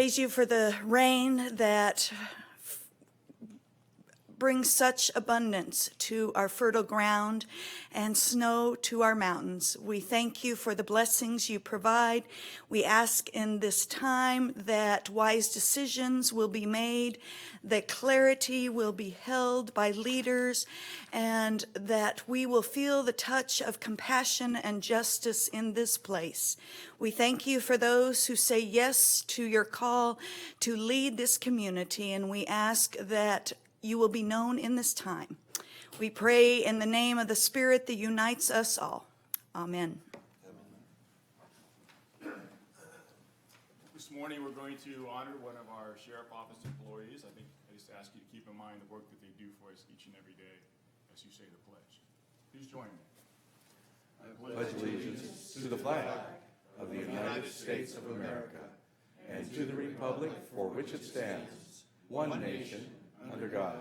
praise you for the rain that brings such abundance to our fertile ground and snow to our mountains. We thank you for the blessings you provide. We ask in this time that wise decisions will be made, that clarity will be held by leaders, and that we will feel the touch of compassion and justice in this place. We thank you for those who say yes to your call to lead this community, and we ask that you will be known in this time. We pray in the name of the Spirit that unites us all. Amen. This morning we're going to honor one of our Sheriff Office employees. I just ask you to keep in mind the work that they do for us each and every day as you say the pledge. Please join me. I pledge allegiance to the flag of the United States of America and to the republic for which it stands, one nation, under God,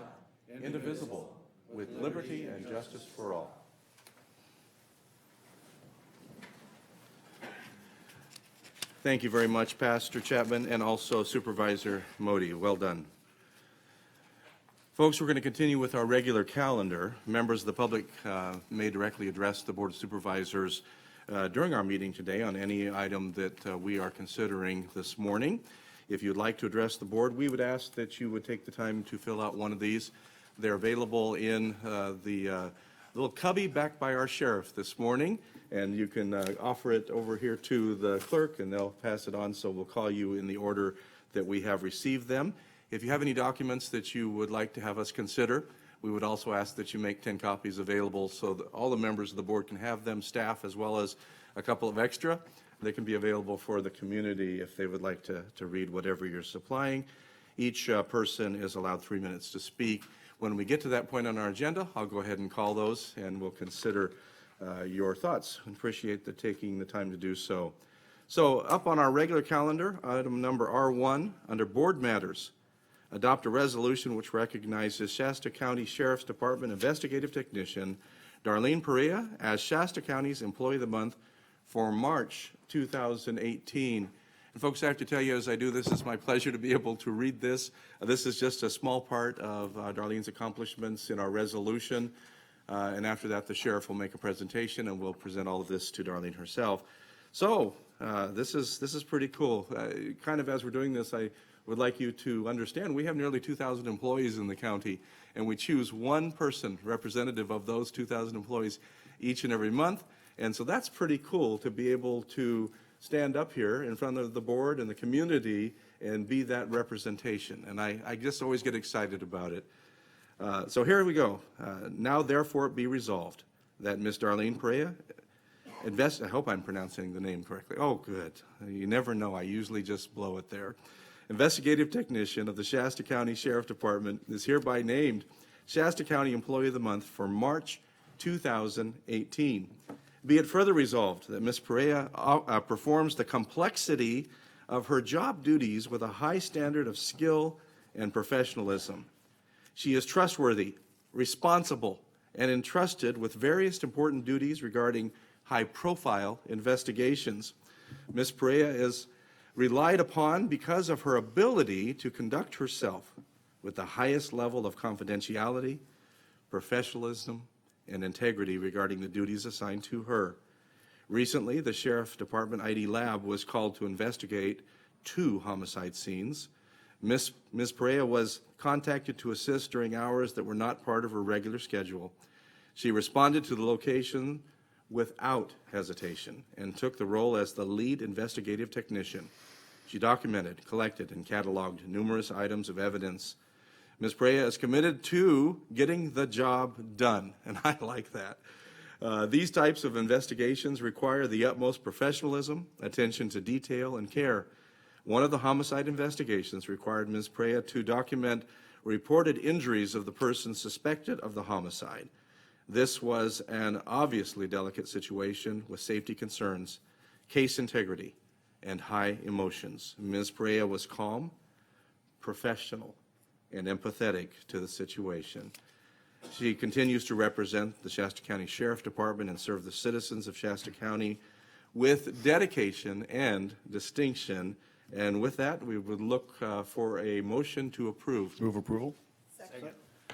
indivisible, with liberty and justice for all. Thank you very much, Pastor Chapman, and also Supervisor Modi. Well done. Folks, we're going to continue with our regular calendar. Members of the public may directly address the Board of Supervisors during our meeting today on any item that we are considering this morning. If you'd like to address the board, we would ask that you would take the time to fill out one of these. They're available in the little cubby back by our sheriff this morning, and you can offer it over here to the clerk, and they'll pass it on, so we'll call you in the order that we have received them. If you have any documents that you would like to have us consider, we would also ask that you make 10 copies available so that all the members of the board can have them, staff, as well as a couple of extra. They can be available for the community if they would like to read whatever you're supplying. Each person is allowed 3 minutes to speak. When we get to that point on our agenda, I'll go ahead and call those, and we'll consider your thoughts. Appreciate taking the time to do so. So up on our regular calendar, item number R1, under Board Matters, adopt a resolution which recognizes Shasta County Sheriff's Department Investigative Technician Darlene Perea as Shasta County's Employee of the Month for March 2018. And folks, I have to tell you, as I do this, it's my pleasure to be able to read this. This is just a small part of Darlene's accomplishments in our resolution. And after that, the sheriff will make a presentation, and we'll present all of this to Darlene herself. So this is pretty cool. Kind of as we're doing this, I would like you to understand we have nearly 2,000 employees in the county, and we choose one person representative of those 2,000 employees each and every month. And so that's pretty cool to be able to stand up here in front of the board and the community and be that representation. And I just always get excited about it. So here we go. Now therefore be resolved that Ms. Darlene Perea, I hope I'm pronouncing the name correctly. Oh, good. You never know. I usually just blow it there. Investigative Technician of the Shasta County Sheriff Department is hereby named Shasta County Employee of the Month for March 2018. Be it further resolved that Ms. Perea performs the complexity of her job duties with a high standard of skill and professionalism. She is trustworthy, responsible, and entrusted with various important duties regarding high-profile investigations. Ms. Perea is relied upon because of her ability to conduct herself with the highest level of confidentiality, professionalism, and integrity regarding the duties assigned to her. Recently, the Sheriff Department ID Lab was called to investigate 2 homicide scenes. Ms. Perea was contacted to assist during hours that were not part of her regular schedule. She responded to the location without hesitation and took the role as the lead investigative technician. She documented, collected, and cataloged numerous items of evidence. Ms. Perea is committed to getting the job done, and I like that. These types of investigations require the utmost professionalism, attention to detail, and care. One of the homicide investigations required Ms. Perea to document reported injuries of the person suspected of the homicide. This was an obviously delicate situation with safety concerns, case integrity, and high emotions. Ms. Perea was calm, professional, and empathetic to the situation. She continues to represent the Shasta County Sheriff Department and serve the citizens of Shasta County with dedication and distinction, And with that, we would look for a motion to approve. Move approval?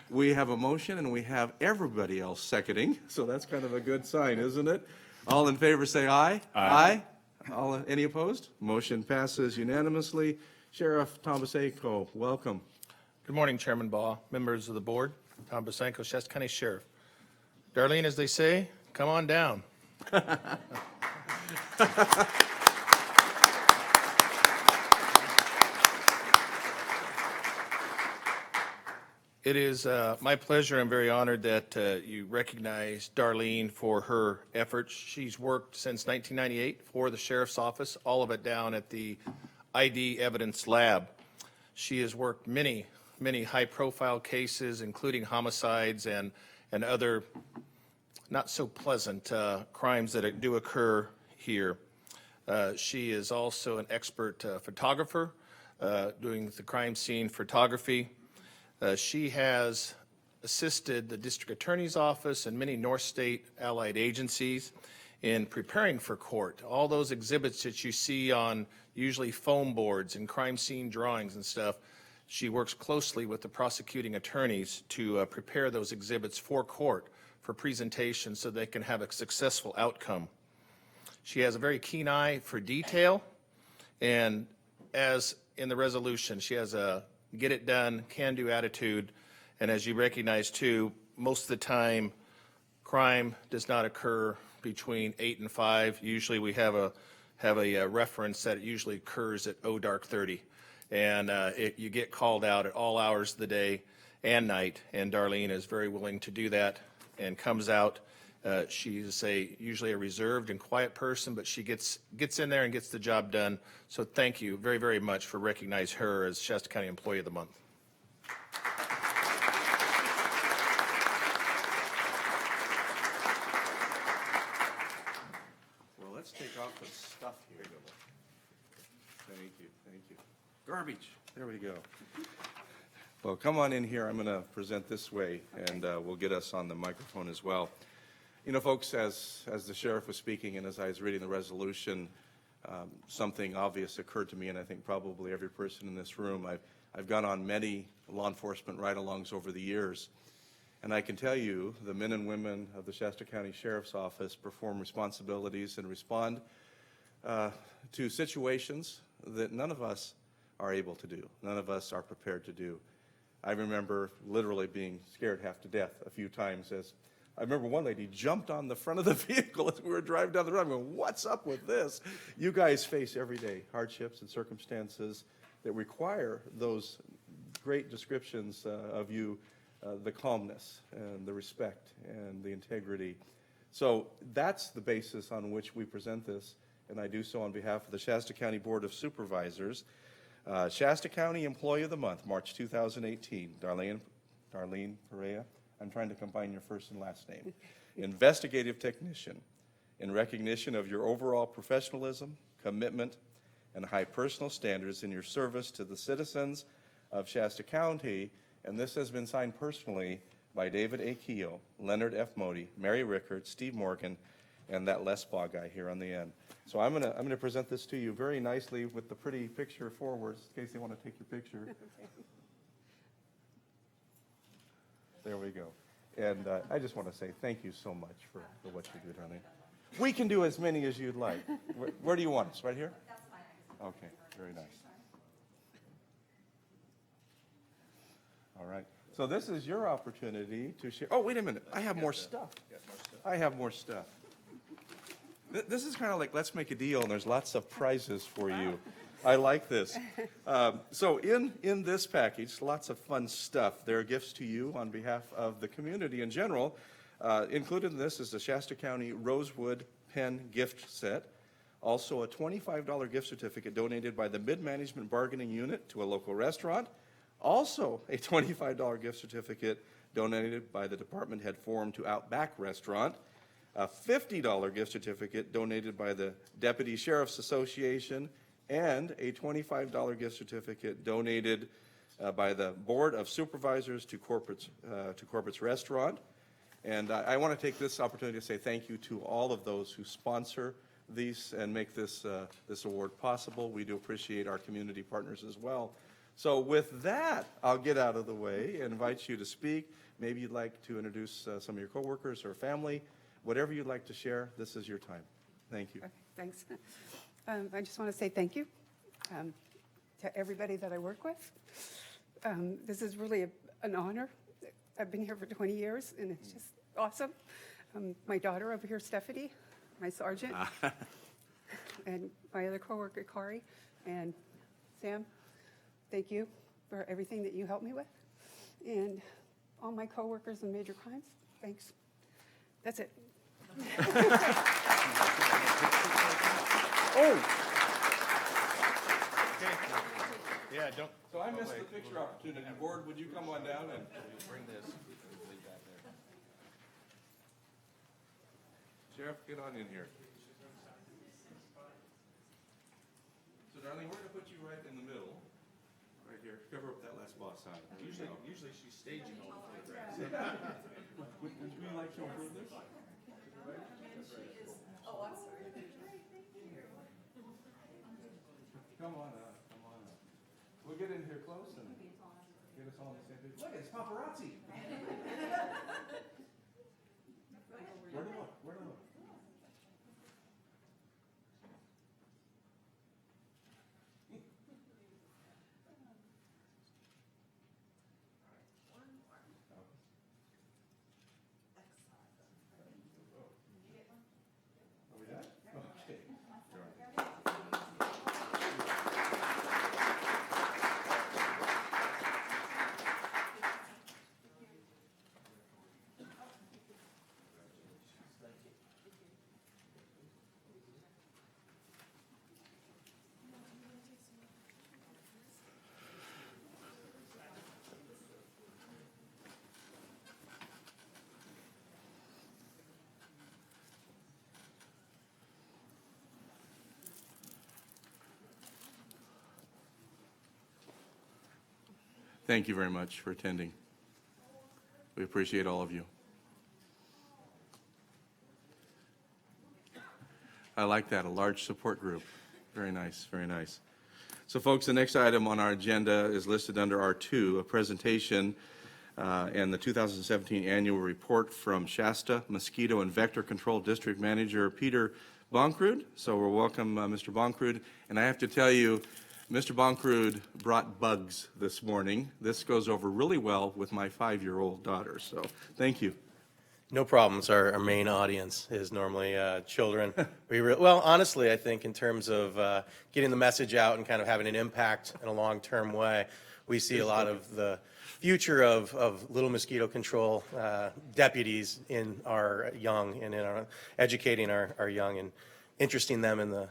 We have a motion, and we have everybody else seconding, so that's kind of a good sign, isn't it? All in favor, say aye. Aye. Any opposed? Motion passes unanimously. Sheriff Tombasenko, welcome. Good morning, Chairman Baugh, members of the board, Tom Basenko, Shasta County Sheriff. Darlene, as they say, come on down. It is my pleasure, I'm very honored that you recognize Darlene for her efforts. She's worked since 1998 for the Sheriff's Office, all of it down at the ID Evidence Lab. She has worked many high-profile cases, including homicides and other not so pleasant crimes that do occur here. She is also an expert photographer, doing the crime scene photography. She has assisted the District Attorney's Office and many North State allied agencies in preparing for court. All those exhibits that you see on usually foam boards and crime scene drawings and stuff, she works closely with the prosecuting attorneys to prepare those exhibits for court for presentation so they can have a successful outcome. She has a very keen eye for detail, and as in the resolution, she has a get it done, can-do attitude, and as you recognize too, most of the time crime does not occur between 8 and 5. Usually we have a reference that it usually occurs at dark 30, and you get called out at all hours of the day and night, and Darlene is very willing to do that and comes out. She's usually a reserved and quiet person, but she gets in there and gets the job done. So thank you very, very much for recognizing her as Shasta County Employee of the Month. Well, let's take off the stuff here. Thank you, thank you. Garbage, there we go. Well, come on in here. I'm going to present this way, and we'll get us on the microphone as well. You know, folks, as the sheriff was speaking and as I was reading the resolution, something obvious occurred to me, and I think probably every person in this room. I've gone on many law enforcement ride-alongs over the years, and I can tell you the men and women of the Shasta County Sheriff's Office perform responsibilities and respond to situations that none of us are able to do, none of us are prepared to do. I remember literally being scared half to death a few times as I remember one lady jumped on the front of the vehicle as we were driving down the road. I'm going, what's up with this? You guys face every day hardships and circumstances that require those great descriptions of you, the calmness and the respect and the integrity. So that's the basis on which we present this, and I do so on behalf of the Shasta County Board of Supervisors. Shasta County Employee of the Month, March 2018, Darlene Perea. I'm trying to combine your first and last name. Investigative Technician, in recognition of your overall professionalism, commitment, and high personal standards in your service to the citizens of Shasta County. And this has been signed personally by David A. Keogh, Leonard F. Modi, Mary Rickard, Steve Morgan, and that Les Baugh guy here on the end. So I'm gonna present this to you very nicely with the pretty picture forwards in case they want to take your picture. There we go. And I just want to say thank you so much for what you do, darling. We can do as many as you'd like. Where do you want us? Right here? That's fine. Okay, very nice. All right. So this is your opportunity to share. Oh, wait a minute. I have more stuff. I have more stuff. This is kind of like let's make a deal, and there's lots of prizes for you. I like this. So in this package, lots of fun stuff. There are gifts to you on behalf of the community in general. Included in this is the Shasta County Rosewood Pen gift set. Also a $25 gift certificate donated by the Mid-Management Bargaining Unit to a local restaurant. Also a $25 gift certificate donated by the Department Head Forum to Outback Restaurant. A $50 gift certificate donated by the Deputy Sheriff's Association, and a $25 gift certificate donated by the Board of Supervisors to Corporate's Restaurant. And I want to take this opportunity to say thank you to all of those who sponsor these and make this, this award possible. We do appreciate our community partners as well. So with that, I'll get out of the way and invite you to speak. Maybe you'd like to introduce some of your coworkers or family. Whatever you'd like to share, this is your time. Thank you. Okay, thanks. I just want to say thank you to everybody that I work with. This is really an honor. I've been here for 20 years, and it's just awesome. My daughter over here, Stephanie, my sergeant, and my other coworker, Kari, and Sam, thank you for everything that you helped me with. And all my coworkers in major crimes, thanks. That's it. Yeah, don't. So I missed the picture opportunity. Board, would you come on down and Bring this. Leave that there. Sheriff, get on in here. So Darlene, we're gonna put you right in the middle, right here. Cover up that last boss sign. Usually she's staging all the photographs. Would you like to approve this? Come on up, come on up. We'll get in here close and get us all on the same page. Look, it's paparazzi. Where to look? Where to look? Are we done? Okay. Thank you very much for attending. We appreciate all of you. I like that, a large support group. Very nice, very nice. So folks, the next item on our agenda is listed under R2, a presentation and the 2017 annual report from Shasta Mosquito and Vector Control District Manager Peter Bonkrud. So we'll welcome Mr. Bonkrud. And I have to tell you, Mr. Bonkrud brought bugs this morning. This goes over really well with my 5-year-old daughter, so thank you. No problems. Our main audience is normally children. Well, honestly, I think in terms of getting the message out and kind of having an impact in a long-term way, we see a lot of the future of little mosquito control deputies in our young and in our educating our young and interesting them in the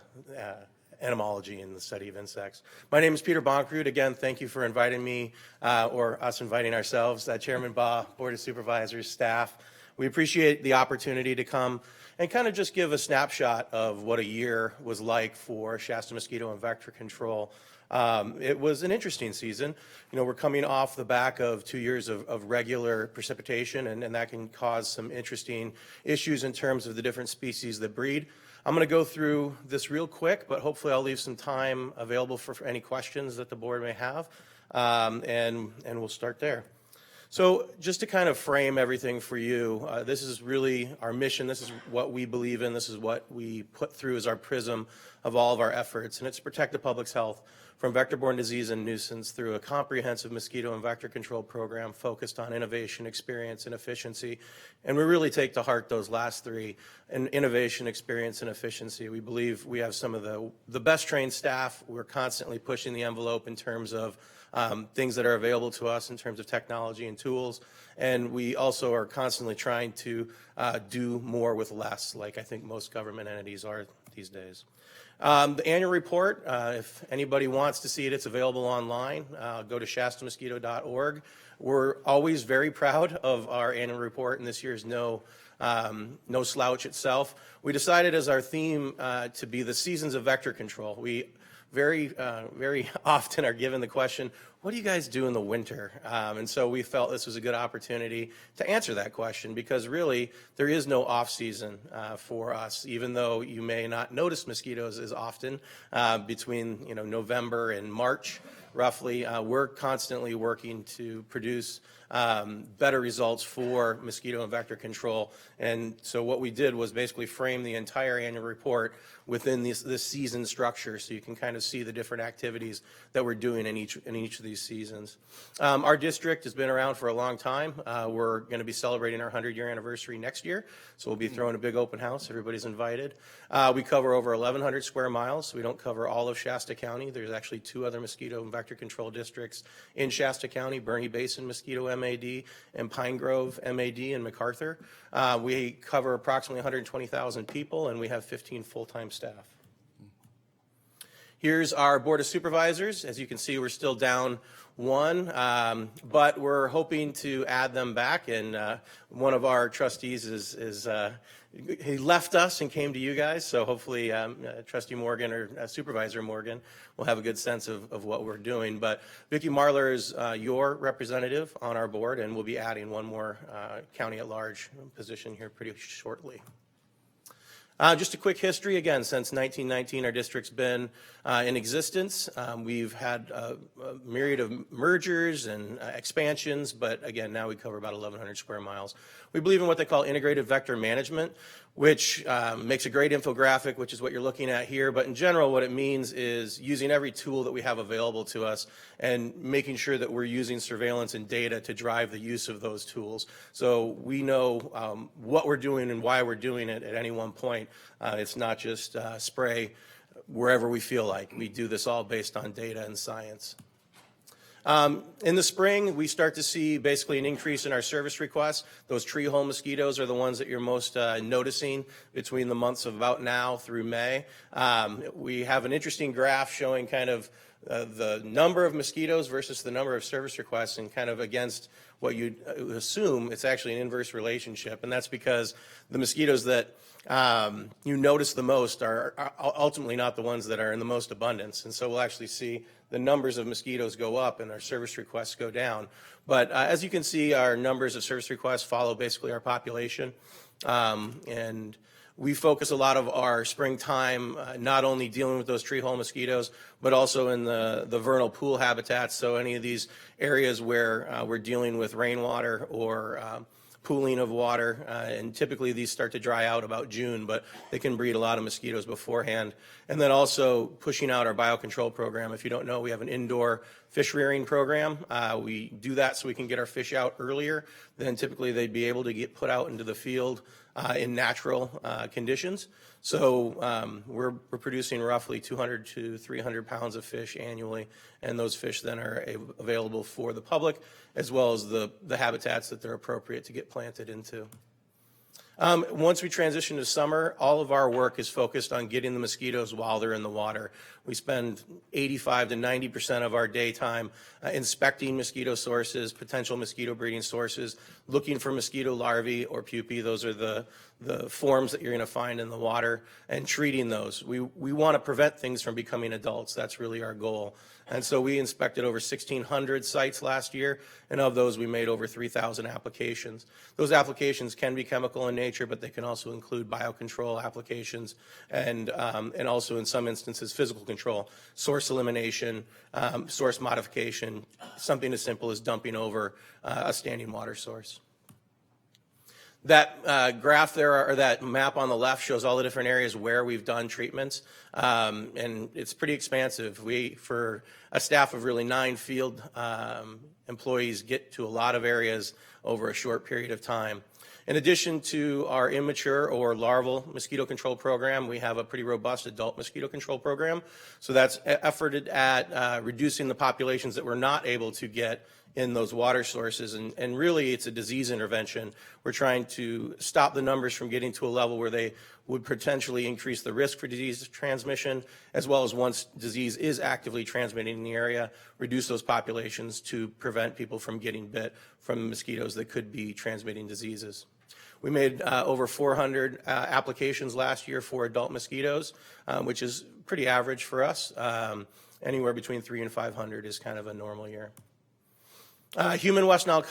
entomology and the study of insects. My name is Peter Bonkrud. Again, thank you for inviting me, or us inviting ourselves, Chairman Baugh, Board of Supervisors, staff. We appreciate the opportunity to come and kind of just give a snapshot of what a year was like for Shasta Mosquito and Vector Control. It was an interesting season. You know, we're coming off the back of 2 years of regular precipitation, and that can cause some interesting issues in terms of the different species that breed. I'm going to go through this real quick, but hopefully I'll leave some time available for any questions that the board may have, and we'll start there. So just to kind of frame everything for you, this is really our mission. This is what we believe in. This is what we put through as our prism of all of our efforts, and it's to protect the public's health from vector-borne disease and nuisance through a comprehensive mosquito and vector control program focused on innovation, experience, and efficiency. And we really take to heart those last three, innovation, experience, and efficiency. We believe we have some of the best trained staff. We're constantly pushing the envelope in terms of things that are available to us in terms of technology and tools. And we also are constantly trying to do more with less, like I think most government entities are these days. The annual report, if anybody wants to see it, it's available online. Go to shastamosquito.org. We're always very proud of our annual report, and this year's no slouch itself. We decided as our theme to be the seasons of vector control. We very often are given the question, what do you guys do in the winter? And so we felt this was a good opportunity to answer that question, because really there is no off season for us, even though you may not notice mosquitoes as often between November and March. Roughly, we're constantly working to produce better results for mosquito and vector control. And so what we did was basically frame the entire annual report within this season structure, so you can kind of see the different activities that we're doing in each of these seasons. Our district has been around for a long time. We're going to be celebrating our 100-year anniversary next year, so we'll be throwing a big open house. Everybody's invited. We cover over 1,100 square miles. We don't cover all of Shasta County. There's actually 2 other mosquito and vector control districts in Shasta County: Bernie Basin Mosquito MAD and Pine Grove MAD in MacArthur. We cover approximately 120,000 people, and we have 15 full-time staff. Here's our Board of Supervisors. As you can see, we're still down 1, but we're hoping to add them back. And one of our trustees he left us and came to you guys, so hopefully Trustee Morgan or Supervisor Morgan will have a good sense of what we're doing. But Vicki Marler is your representative on our board, and we'll be adding one more county at large position here pretty shortly. Just a quick history. Again, since 1919, our district's been in existence. We've had a myriad of mergers and expansions, but again, now we cover about 1,100 square miles. We believe in what they call integrated vector management, which makes a great infographic, which is what you're looking at here. But in general, what it means is using every tool that we have available to us and making sure that we're using surveillance and data to drive the use of those tools. So we know what we're doing and why we're doing it at any one point. It's not just spray wherever we feel like. We do this all based on data and science. In the spring, we start to see basically an increase in our service requests. Those tree hole mosquitoes are the ones that you're most noticing between the months of about now through May. We have an interesting graph showing kind of the number of mosquitoes versus the number of service requests, and kind of against what you'd assume, it's actually an inverse relationship. And that's because the mosquitoes that you notice the most are ultimately not the ones that are in the most abundance. And so we'll actually see the numbers of mosquitoes go up and our service requests go down. But as you can see, our numbers of service requests follow basically our population. And we focus a lot of our springtime not only dealing with those tree hole mosquitoes, but also in the vernal pool habitats. So any of these areas where we're dealing with rainwater or pooling of water, and typically these start to dry out about June, but they can breed a lot of mosquitoes beforehand. And then also pushing out our biocontrol program. If you don't know, we have an indoor fish rearing program. We do that so we can get our fish out earlier than typically they'd be able to get put out into the field in natural conditions. So we're producing roughly 200 to 300 pounds of fish annually, and those fish then are available for the public, as well as the habitats that they're appropriate to get planted into. Once we transition to summer, all of our work is focused on getting the mosquitoes while they're in the water. We spend 85 to 90% of our daytime inspecting mosquito sources, potential mosquito breeding sources, looking for mosquito larvae or pupae. Those are the forms that you're going to find in the water, and treating those. We want to prevent things from becoming adults. That's really our goal. And so we inspected over 1,600 sites last year, and of those we made over 3,000 applications. Those applications can be chemical in nature, but they can also include biocontrol applications and also in some instances physical control, source elimination, source modification, something as simple as dumping over a standing water source. That graph there, or that map on the left, shows all the different areas where we've done treatments, and it's pretty expansive. We, for a staff of really 9 field employees, get to a lot of areas over a short period of time. In addition to our immature or larval mosquito control program, we have a pretty robust adult mosquito control program. So that's efforted at reducing the populations that we're not able to get in those water sources, and really it's a disease intervention. We're trying to stop the numbers from getting to a level where they would potentially increase the risk for disease transmission, as well as, once disease is actively transmitting in the area, reduce those populations to prevent people from getting bit from mosquitoes that could be transmitting diseases. We made over 400 applications last year for adult mosquitoes, which is pretty average for us. Anywhere between 300 and 500 is kind of a normal year. Human West Nile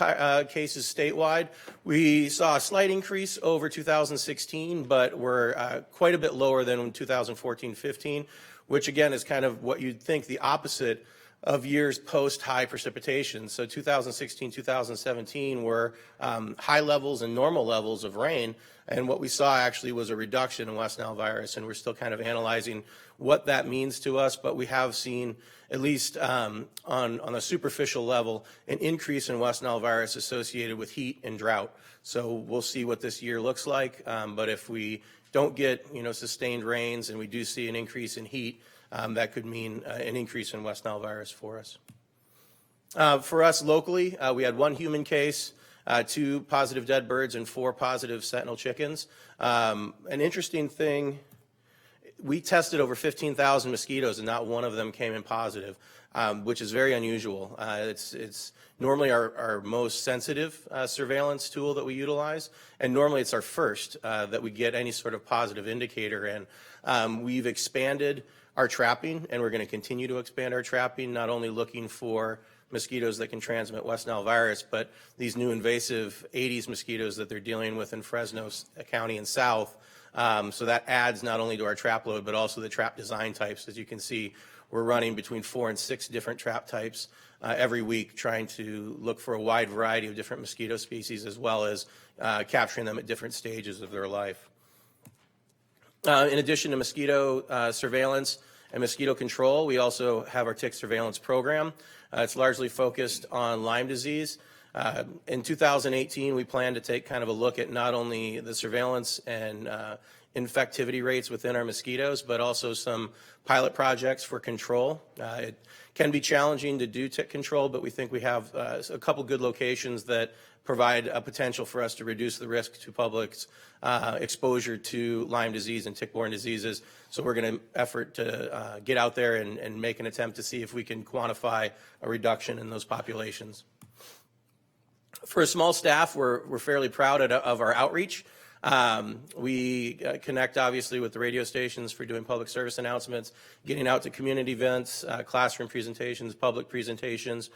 cases statewide, we saw a slight increase over 2016, but we're quite a bit lower than 2014-15, which again is kind of what you'd think the opposite of years post high precipitation. So 2016, 2017 were high levels and normal levels of rain, and what we saw actually was a reduction in West Nile virus, and we're still kind of analyzing what that means to us, but we have seen, at least on a superficial level, an increase in West Nile virus associated with heat and drought. So we'll see what this year looks like, but if we don't get sustained rains and we do see an increase in heat, that could mean an increase in West Nile virus for us. For us locally, we had 1 human case, 2 positive dead birds, and 4 positive sentinel chickens. An interesting thing, we tested over 15,000 mosquitoes and not one of them came in positive, which is very unusual. It's normally our most sensitive surveillance tool that we utilize, and normally it's our first that we get any sort of positive indicator in. We've expanded our trapping, and we're going to continue to expand our trapping, not only looking for mosquitoes that can transmit West Nile virus, but these new invasive Aedes mosquitoes that they're dealing with in Fresno County and south. So that adds not only to our trap load, but also the trap design types. As you can see, we're running between 4 and 6 different trap types every week, trying to look for a wide variety of different mosquito species, as well as capturing them at different stages of their life. In addition to mosquito surveillance and mosquito control, we also have our tick surveillance program. It's largely focused on Lyme disease. In 2018, we plan to take kind of a look at not only the surveillance and infectivity rates within our mosquitoes, but also some pilot projects for control. It can be challenging to do tick control, but we think we have a couple good locations that provide a potential for us to reduce the risk to public's exposure to Lyme disease and tick-borne diseases. So we're going to effort to get out there and make an attempt to see if we can quantify a reduction in those populations. For a small staff, we're fairly proud of our outreach. We connect obviously with the radio stations for doing public service announcements, getting out to community events, classroom presentations, public presentations.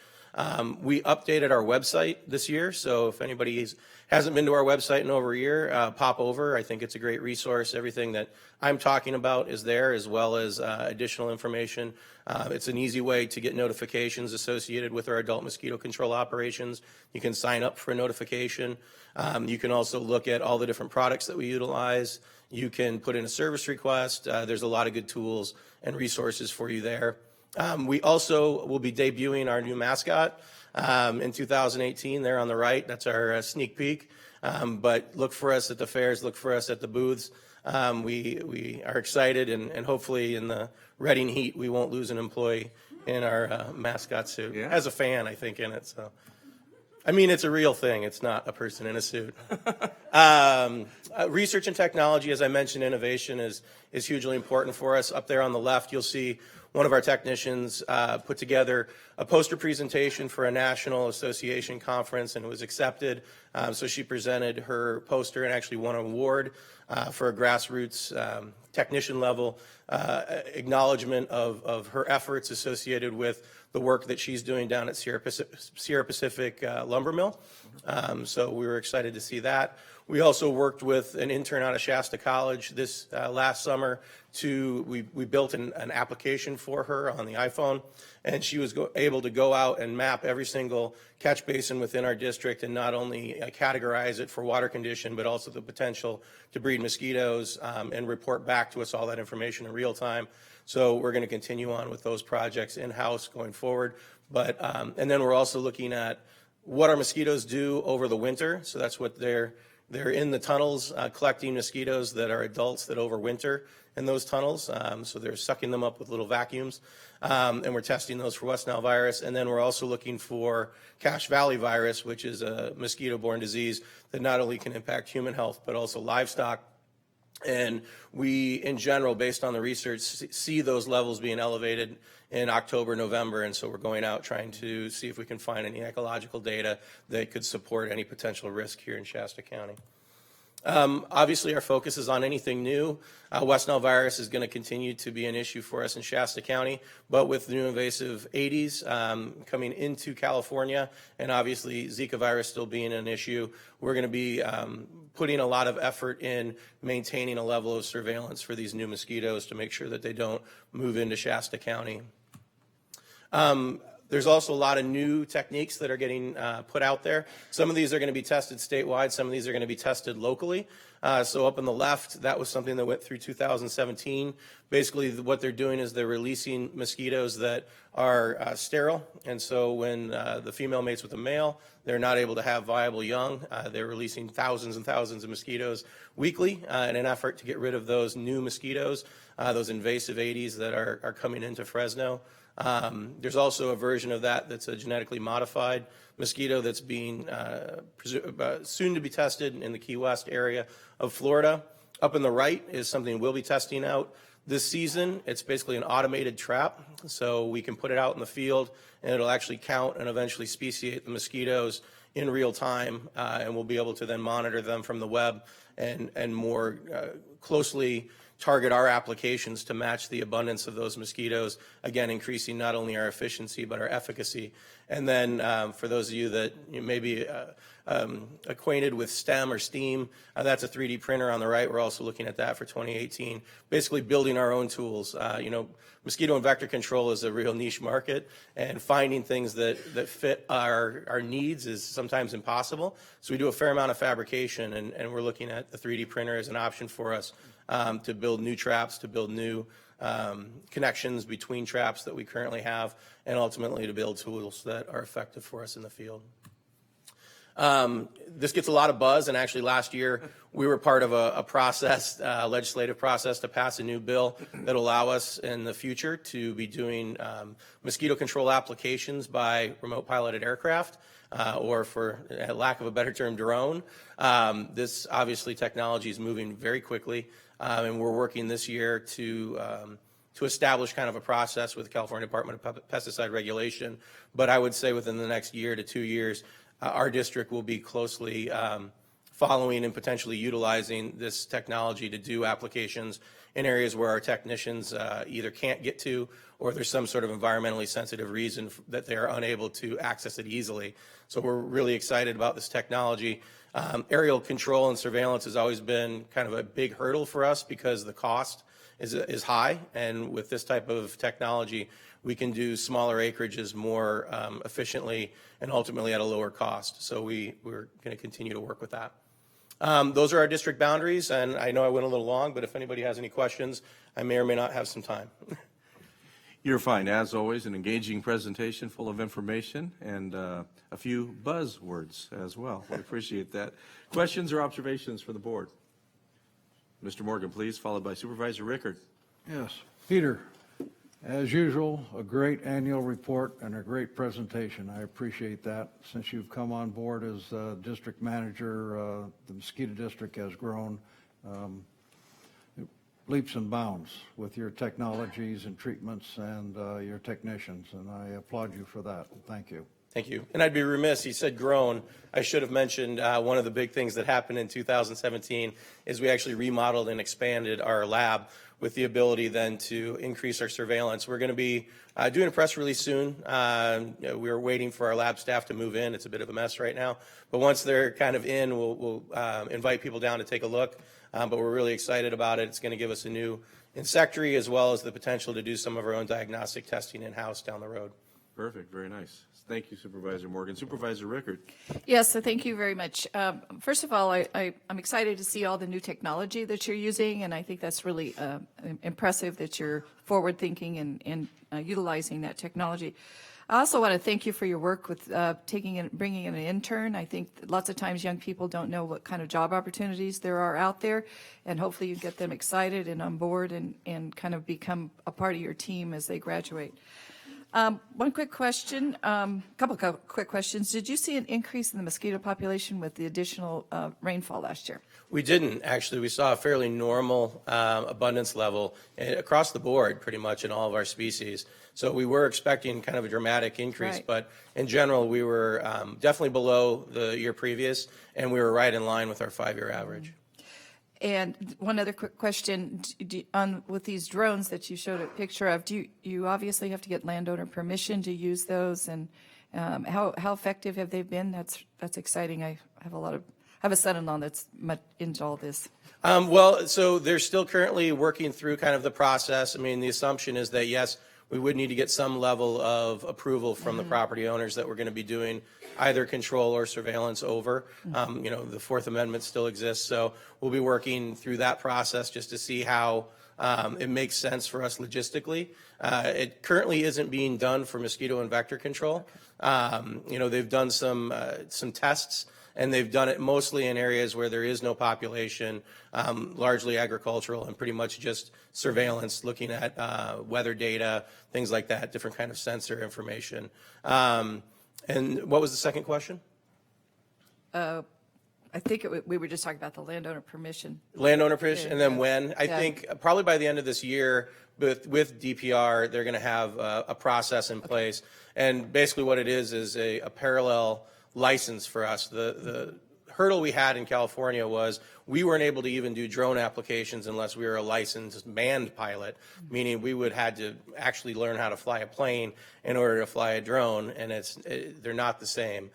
We updated our website this year, so if anybody hasn't been to our website in over a year, pop over. I think it's a great resource. Everything that I'm talking about is there, as well as additional information. It's an easy way to get notifications associated with our adult mosquito control operations. You can sign up for a notification. You can also look at all the different products that we utilize. You can put in a service request. There's a lot of good tools and resources for you there. We also will be debuting our new mascot in 2018. There on the right, that's our sneak peek. But look for us at the fairs, look for us at the booths. We are excited, and hopefully in the Reading heat, we won't lose an employee in our mascot suit. Yeah. As a fan, I think, in it. So, I mean, it's a real thing. It's not a person in a suit. Research and technology, as I mentioned, innovation is hugely important for us. Up there on the left, you'll see one of our technicians put together a poster presentation for a national association conference, and it was accepted. So she presented her poster and actually won an award for a grassroots technician level acknowledgement of her efforts associated with the work that she's doing down at Sierra Pacific Lumber Mill. So we were excited to see that. We also worked with an intern out of Shasta College this last summer we built an application for her on the iPhone, and she was able to go out and map every single catch basin within our district and not only categorize it for water condition, but also the potential to breed mosquitoes and report back to us all that information in real time. So we're going to continue on with those projects in-house going forward. But and then we're also looking at what our mosquitoes do over the winter. So that's what they're in the tunnels collecting mosquitoes that are adults that overwinter in those tunnels. So they're sucking them up with little vacuums. And we're testing those for West Nile virus. And then we're also looking for Cache Valley virus, which is a mosquito-borne disease that not only can impact human health, but also livestock. And we, in general, based on the research, see those levels being elevated in October, November, and so we're going out trying to see if we can find any ecological data that could support any potential risk here in Shasta County. Obviously, our focus is on anything new. West Nile virus is going to continue to be an issue for us in Shasta County, but with new invasive Aedes coming into California, and obviously Zika virus still being an issue, we're going to be putting a lot of effort in maintaining a level of surveillance for these new mosquitoes to make sure that they don't move into Shasta County. There's also a lot of new techniques that are getting put out there. Some of these are going to be tested statewide. Some of these are going to be tested locally. So up on the left, that was something that went through 2017. Basically, what they're doing is they're releasing mosquitoes that are sterile. And so when the female mates with the male, they're not able to have viable young. They're releasing thousands and thousands of mosquitoes weekly in an effort to get rid of those new mosquitoes, those invasive Aedes that are coming into Fresno. There's also a version of that that's a genetically modified mosquito that's being soon to be tested in the Key West area of Florida. Up in the right is something we'll be testing out this season. It's basically an automated trap, so we can put it out in the field and it'll actually count and eventually speciate the mosquitoes in real time, and we'll be able to then monitor them from the web and more closely target our applications to match the abundance of those mosquitoes, again, increasing not only our efficiency but our efficacy. And then for those of you that may be acquainted with STEM or STEAM, that's a 3D printer on the right. We're also looking at that for 2018, basically building our own tools. Mosquito and vector control is a real niche market, and finding things that fit our needs is sometimes impossible. So we do a fair amount of fabrication, and we're looking at the 3D printer as an option for us to build new traps, to build new connections between traps that we currently have, and ultimately to build tools that are effective for us in the field. This gets a lot of buzz, and actually last year we were part of a process, legislative process, to pass a new bill that will allow us in the future to be doing mosquito control applications by remote piloted aircraft, or for lack of a better term, drone. This obviously technology is moving very quickly, and we're working this year to establish kind of a process with the California Department of Pesticide Regulation. But I would say within the next year to 2 years, our district will be closely following and potentially utilizing this technology to do applications in areas where our technicians either can't get to, or there's some sort of environmentally sensitive reason that they are unable to access it easily. So we're really excited about this technology. Aerial control and surveillance has always been kind of a big hurdle for us because the cost is high, and with this type of technology, we can do smaller acreages more efficiently and ultimately at a lower cost. So we're going to continue to work with that. Those are our district boundaries, and I know I went a little long, but if anybody has any questions, I may or may not have some time. You're fine. As always, an engaging presentation full of information and a few buzzwords as well. We appreciate that. Questions or observations for the board? Mr. Morgan, please, followed by Supervisor Rickard. Yes. Peter, as usual, a great annual report and a great presentation. I appreciate that. Since you've come on board as district manager, the mosquito district has grown leaps and bounds with your technologies and treatments and your technicians, and I applaud you for that. Thank you. Thank you. And I'd be remiss, he said grown. I should have mentioned one of the big things that happened in 2017 is we actually remodeled and expanded our lab with the ability then to increase our surveillance. We're going to be doing a press release soon. We're waiting for our lab staff to move in. It's a bit of a mess right now. But once they're kind of in, we'll invite people down to take a look. But we're really excited about it. It's going to give us a new insectary as well as the potential to do some of our own diagnostic testing in-house down the road. Perfect. Very nice. Thank you, Supervisor Morgan. Supervisor Rickard. Yes, so thank you very much. First of all, I'm excited to see all the new technology that you're using, and I think that's really impressive that you're forward-thinking and utilizing that technology. I also want to thank you for your work with bringing in an intern. I think lots of times young people don't know what kind of job opportunities there are out there, and hopefully you get them excited and on board and kind of become a part of your team as they graduate. One quick question, couple of quick questions. Did you see an increase in the mosquito population with the additional rainfall last year? We didn't, actually. We saw a fairly normal abundance level across the board pretty much in all of our species. So we were expecting kind of a dramatic increase, Right. But in general, we were definitely below the year previous, and we were right in line with our 5-year average. And one other quick question, with these drones that you showed a picture of, you obviously have to get landowner permission to use those, and how effective have they been? That's exciting. I have a son-in-law that's much into all this. Well, so they're still currently working through kind of the process. I mean, the assumption is that, yes, we would need to get some level of approval from the property owners that we're going to be doing either control or surveillance over. The Fourth Amendment still exists, so we'll be working through that process just to see how it makes sense for us logistically. It currently isn't being done for mosquito and vector control. They've done some tests, and they've done it mostly in areas where there is no population, largely agricultural, and pretty much just surveillance, looking at weather data, things like that, different kind of sensor information. And what was the second question? I think we were just talking about the landowner permission. Landowner permission, and then when? I Yeah. think probably by the end of this year, with DPR, they're going to have a process in place. And basically what it is a parallel license for us. The hurdle we had in California was we weren't able to even do drone applications unless we were a licensed manned pilot, meaning we would had to actually learn how to fly a plane in order to fly a drone, and they're not the same.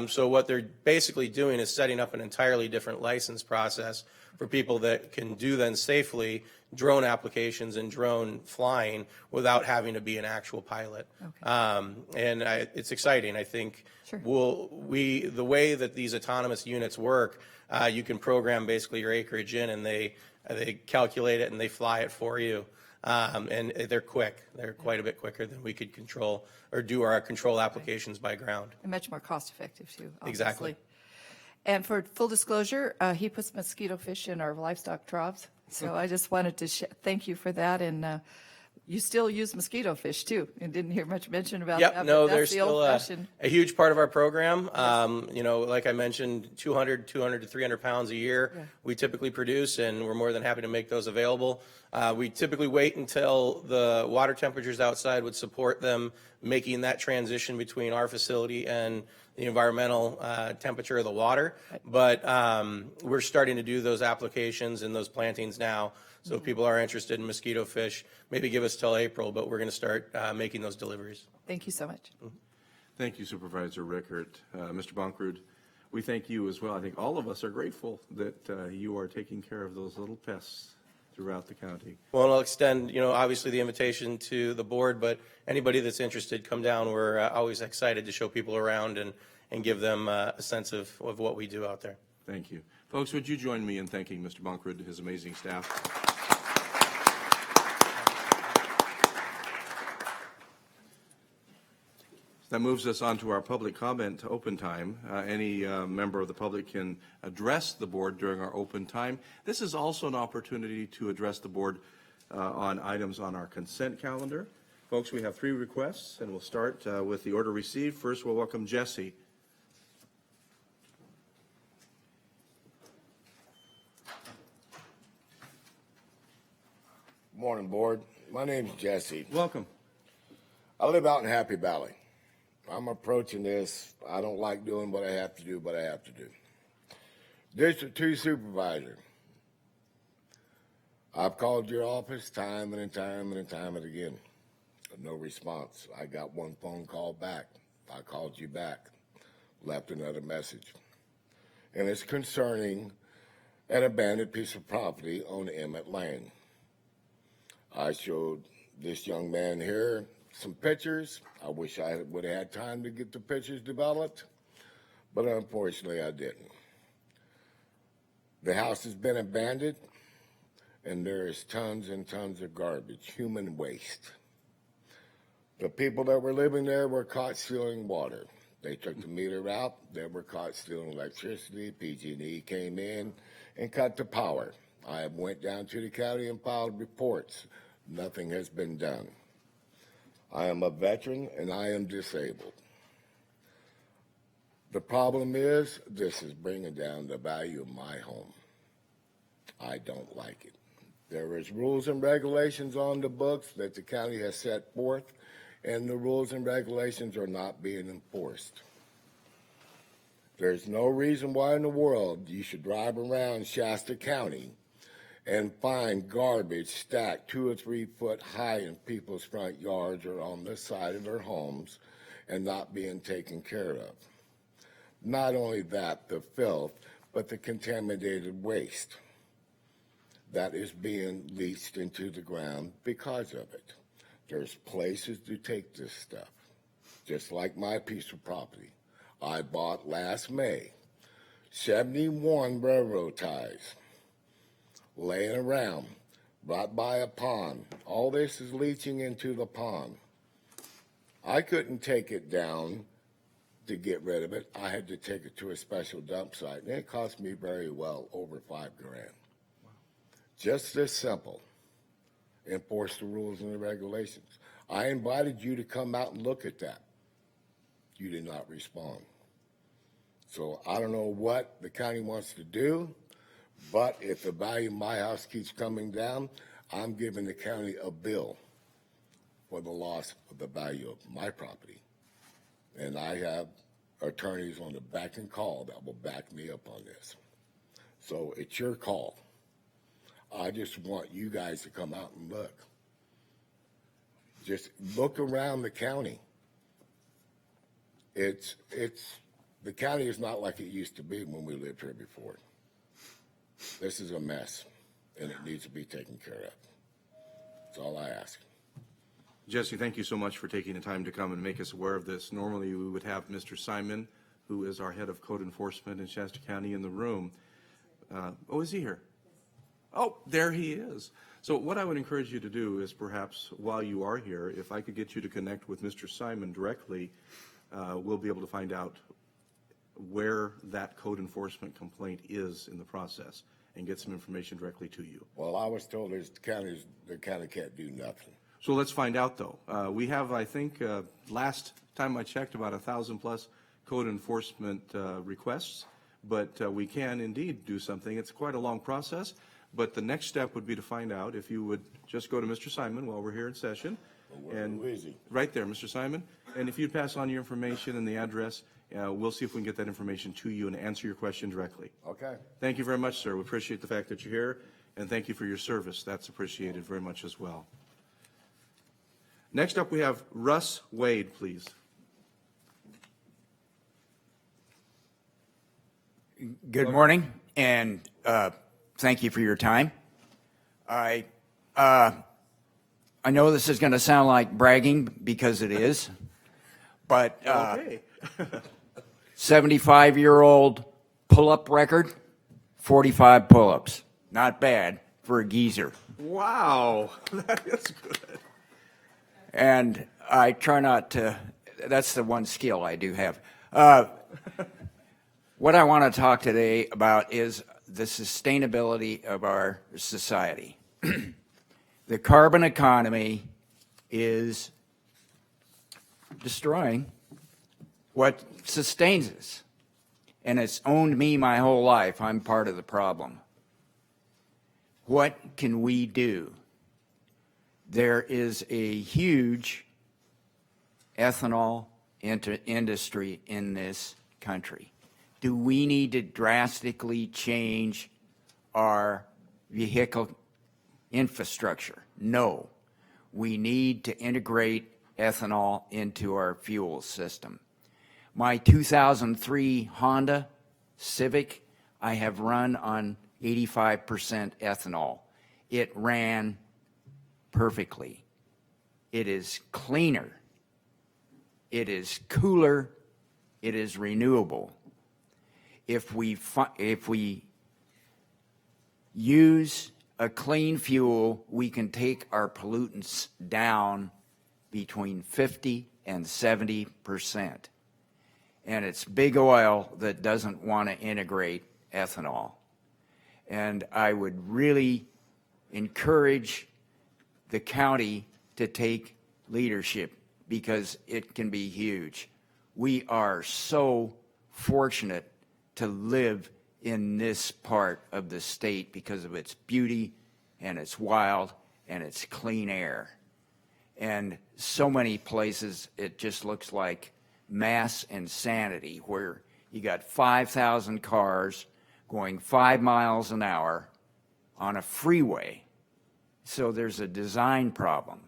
So what they're basically doing is setting up an entirely different license process for people that can do then safely drone applications and drone flying without having to be an actual pilot. Okay. It's exciting. I think Sure. the way that these autonomous units work, you can program basically your acreage in, and they calculate it and they fly it for you. And they're quick. They're quite a bit quicker than we could control or do our control applications by ground. And much more cost effective too, obviously. Exactly. And for full disclosure, he puts mosquito fish in our livestock troughs. So I just wanted to thank you for that. And you still use mosquito fish too. And didn't hear much mention about that. Yep, no, but they're that's the still old-fashioned. a huge part of our program. Like I mentioned, 200 to 300 pounds a year we typically produce, and we're more than happy to make those available. We typically wait until the water temperatures outside would support them making that transition between our facility and the environmental temperature of the water. But we're starting to do those applications and those plantings now. So if people are interested in mosquito fish, maybe give us till April, but we're going to start making those deliveries. Thank you so much. Thank you, Supervisor Rickert. Mr. Bonkrud, we thank you as well. I think all of us are grateful that you are taking care of those little pests throughout the county. Well, and I'll extend, obviously the invitation to the board, but anybody that's interested, come down. We're always excited to show people around and give them a sense of what we do out there. Thank you. Folks, would you join me in thanking Mr. Bonkrud and his amazing staff? That moves us on to our public comment open time. Any member of the public can address the board during our open time. This is also an opportunity to address the board on items on our consent calendar. Folks, we have 3 requests, and we'll start with the order received. First, we'll welcome Jesse. Morning, board. My name's Jesse. Welcome. I live out in Happy Valley. I'm approaching this. I don't like doing what I have to do, but I have to do. District 2 Supervisor. I've called your office time and time and time and again. No response. I got one phone call back. I called you back. Left another message. And it's concerning an abandoned piece of property on Emmett Lane. I showed this young man here some pictures. I wish I would have had time to get the pictures developed, but unfortunately I didn't. The house has been abandoned, and there is tons and tons of garbage, human waste. The people that were living there were caught stealing water. They took the meter out. They were caught stealing electricity. PG&E came in and cut the power. I went down to the county and filed reports. Nothing has been done. I am a veteran and I am disabled. The problem is this is bringing down the value of my home. I don't like it. There is rules and regulations on the books that the county has set forth, and the rules and regulations are not being enforced. There's no reason why in the world you should drive around Shasta County and find garbage stacked 2 or 3 foot high in people's front yards or on the side of their homes and not being taken care of. Not only that, the filth, but the contaminated waste that is being leached into the ground because of it. There's places to take this stuff, just like my piece of property. I bought last May 71 railroad ties laying around right by a pond. All this is leaching into the pond. I couldn't take it down to get rid of it. I had to take it to a special dump site, and it cost me very well over $5,000. Wow. Just this simple. Enforce the rules and the regulations. I invited you to come out and look at that. You did not respond. So I don't know what the county wants to do, but if the value of my house keeps coming down, I'm giving the county a bill for the loss of the value of my property. And I have attorneys on the back and call that will back me up on this. So it's your call. I just want you guys to come out and look. Just look around the county. The county is not like it used to be when we lived here before. This is a mess, and it needs to be taken care of. That's all I ask. Jesse, thank you so much for taking the time to come and make us aware of this. Normally, we would have Mr. Simon, who is our head of code enforcement in Shasta County, in the room. Oh, is he here? Oh, there he is. So what I would encourage you to do is perhaps while you are here, if I could get you to connect with Mr. Simon directly, we'll be able to find out where that code enforcement complaint is in the process and get some information directly to you. Well, I was told the county can't do nothing. So let's find out, though. We have, I think, last time I checked, about 1,000 plus code enforcement requests, but we can indeed do something. It's quite a long process, but the next step would be to find out if you would just go to Mr. Simon while we're here in session. And Who is he? right there, Mr. Simon. And if you'd pass on your information and the address, we'll see if we can get that information to you and answer your question directly. Okay. Thank you very much, sir. We appreciate the fact that you're here, and thank you for your service. That's appreciated very much as well. Next up, we have Russ Wade, please. Good morning, and thank you for your time. I know this is going to sound like bragging because it is, but Okay. 75-year-old pull-up record, 45 pull-ups. Not bad for a geezer. Wow, that is good. And I try not to, that's the one skill I do have. What I want to talk today about is the sustainability of our society. The carbon economy is destroying what sustains us. And it's owned me my whole life. I'm part of the problem. What can we do? There is a huge ethanol industry in this country. Do we need to drastically change our vehicle infrastructure? No. We need to integrate ethanol into our fuel system. My 2003 Honda Civic, I have run on 85% ethanol. It ran perfectly. It is cleaner. It is cooler. It is renewable. If we use a clean fuel, we can take our pollutants down between 50 and 70%. And it's big oil that doesn't want to integrate ethanol. And I would really encourage the county to take leadership because it can be huge. We are so fortunate to live in this part of the state because of its beauty and its wild and its clean air. And so many places it just looks like mass insanity where you got 5,000 cars going 5 miles an hour on a freeway. So there's a design problem.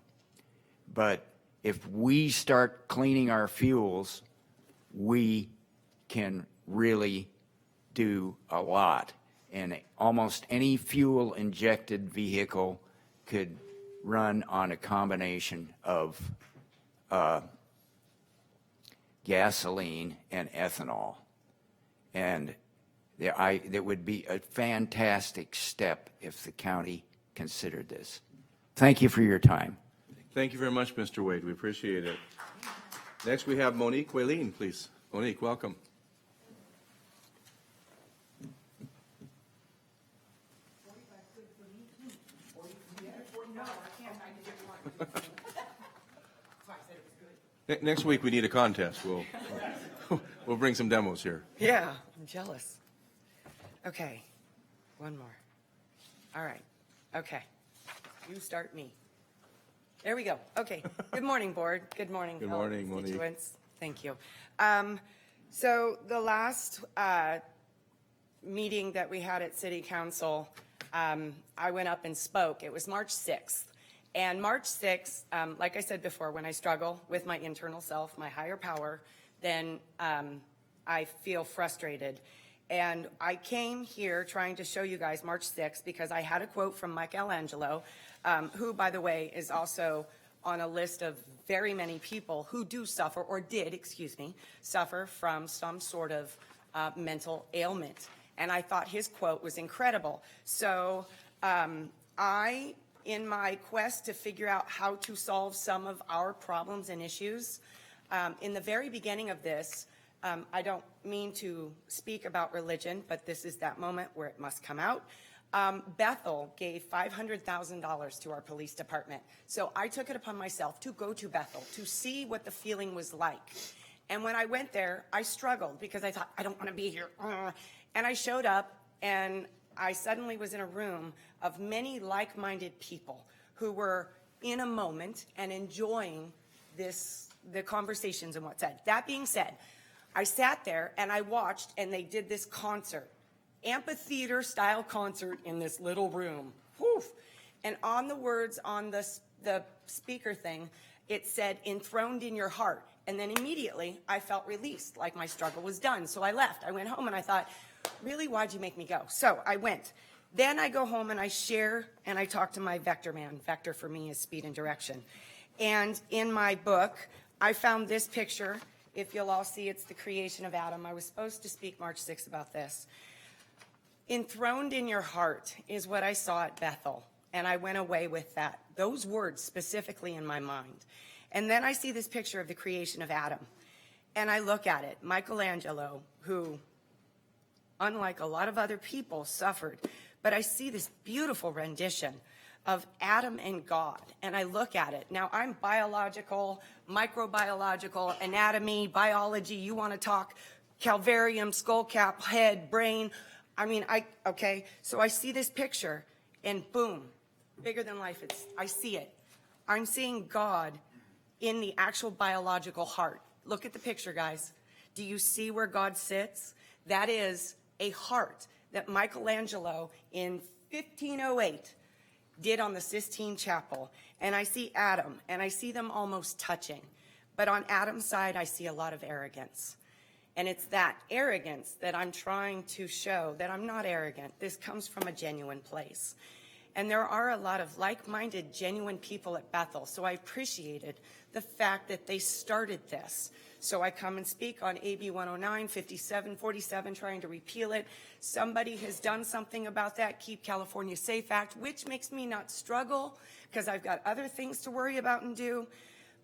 But if we start cleaning our fuels, we can really do a lot. And almost any fuel injected vehicle could run on a combination of gasoline and ethanol. And that would be a fantastic step if the county considered this. Thank you for your time. Thank you very much, Mr. Wade. We appreciate it. Next, we have Monique Whaleen, please. Monique, welcome. Next week, we need a contest. We'll bring some demos here. Yeah, I'm jealous. Okay, one more. All right, okay. You start me. There we go. Okay. Good morning, board. Good morning, Good fellow morning, Monique. constituents. Thank you. So the last meeting that we had at City Council, I went up and spoke. It was March 6th. And March 6th, like I said before, when I struggle with my internal self, my higher power, then I feel frustrated. And I came here trying to show you guys March 6th because I had a quote from Michelangelo, who, by the way, is also on a list of very many people who do suffer, or did, excuse me, suffer from some sort of mental ailment. And I thought his quote was incredible. So in my quest to figure out how to solve some of our problems and issues, in the very beginning of this, I don't mean to speak about religion, but this is that moment where it must come out. Bethel gave $500,000 to our police department. So I took it upon myself to go to Bethel to see what the feeling was like. And when I went there, I struggled because I thought, I don't want to be here. And I showed up, and I suddenly was in a room of many like-minded people who were in a moment and enjoying the conversations and what's said. That being said, I sat there and I watched, and they did this concert, amphitheater style concert in this little room. Whew. And on the words on the speaker thing, it said, enthroned in your heart. And then immediately I felt released, like my struggle was done. So I left. I went home and I thought, really, why'd you make me go? So I went. Then I go home and I share and I talk to my vector man. Vector for me is speed and direction. And in my book, I found this picture. If you'll all see, it's the creation of Adam. I was supposed to speak March 6th about this. Enthroned in your heart is what I saw at Bethel. And I went away with that, those words specifically in my mind. And then I see this picture of the creation of Adam. And I look at it. Michelangelo, who, unlike a lot of other people, suffered. But I see this beautiful rendition of Adam and God. And I look at it. Now, I'm biological, microbiological, anatomy, biology. You want to talk calvarium, skull cap, head, brain. I mean, okay. So I see this picture, and boom, bigger than life. I see it. I'm seeing God in the actual biological heart. Look at the picture, guys. Do you see where God sits? That is a heart that Michelangelo in 1508 did on the Sistine Chapel. And I see Adam, and I see them almost touching. But on Adam's side, I see a lot of arrogance. And it's that arrogance that I'm trying to show that I'm not arrogant. This comes from a genuine place. And there are a lot of like-minded, genuine people at Bethel. So I appreciated the fact that they started this. So I come and speak on AB 109, 57, 47, trying to repeal it. Somebody has done something about that, Keep California Safe Act, which makes me not struggle because I've got other things to worry about and do.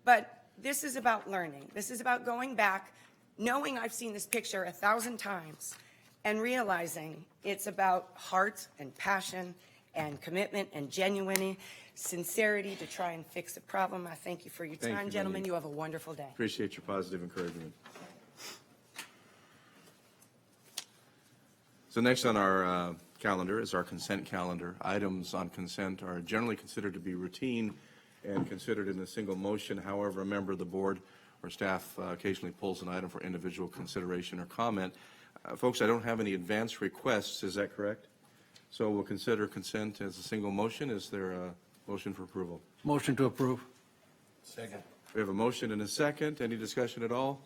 But this is about learning. This is about going back, knowing I've seen this picture 1,000 times, and realizing it's about heart and passion and commitment and genuine sincerity to try and fix a problem. I thank you for your time, gentlemen. Monique. You have a wonderful day. Appreciate your positive encouragement. So next on our calendar is our consent calendar. Items on consent are generally considered to be routine and considered in a single motion. However, a member of the board or staff occasionally pulls an item for individual consideration or comment. Folks, I don't have any advance requests. Is that correct? So we'll consider consent as a single motion. Is there a motion for approval? Motion to approve. Second. We have a motion and a second. Any discussion at all?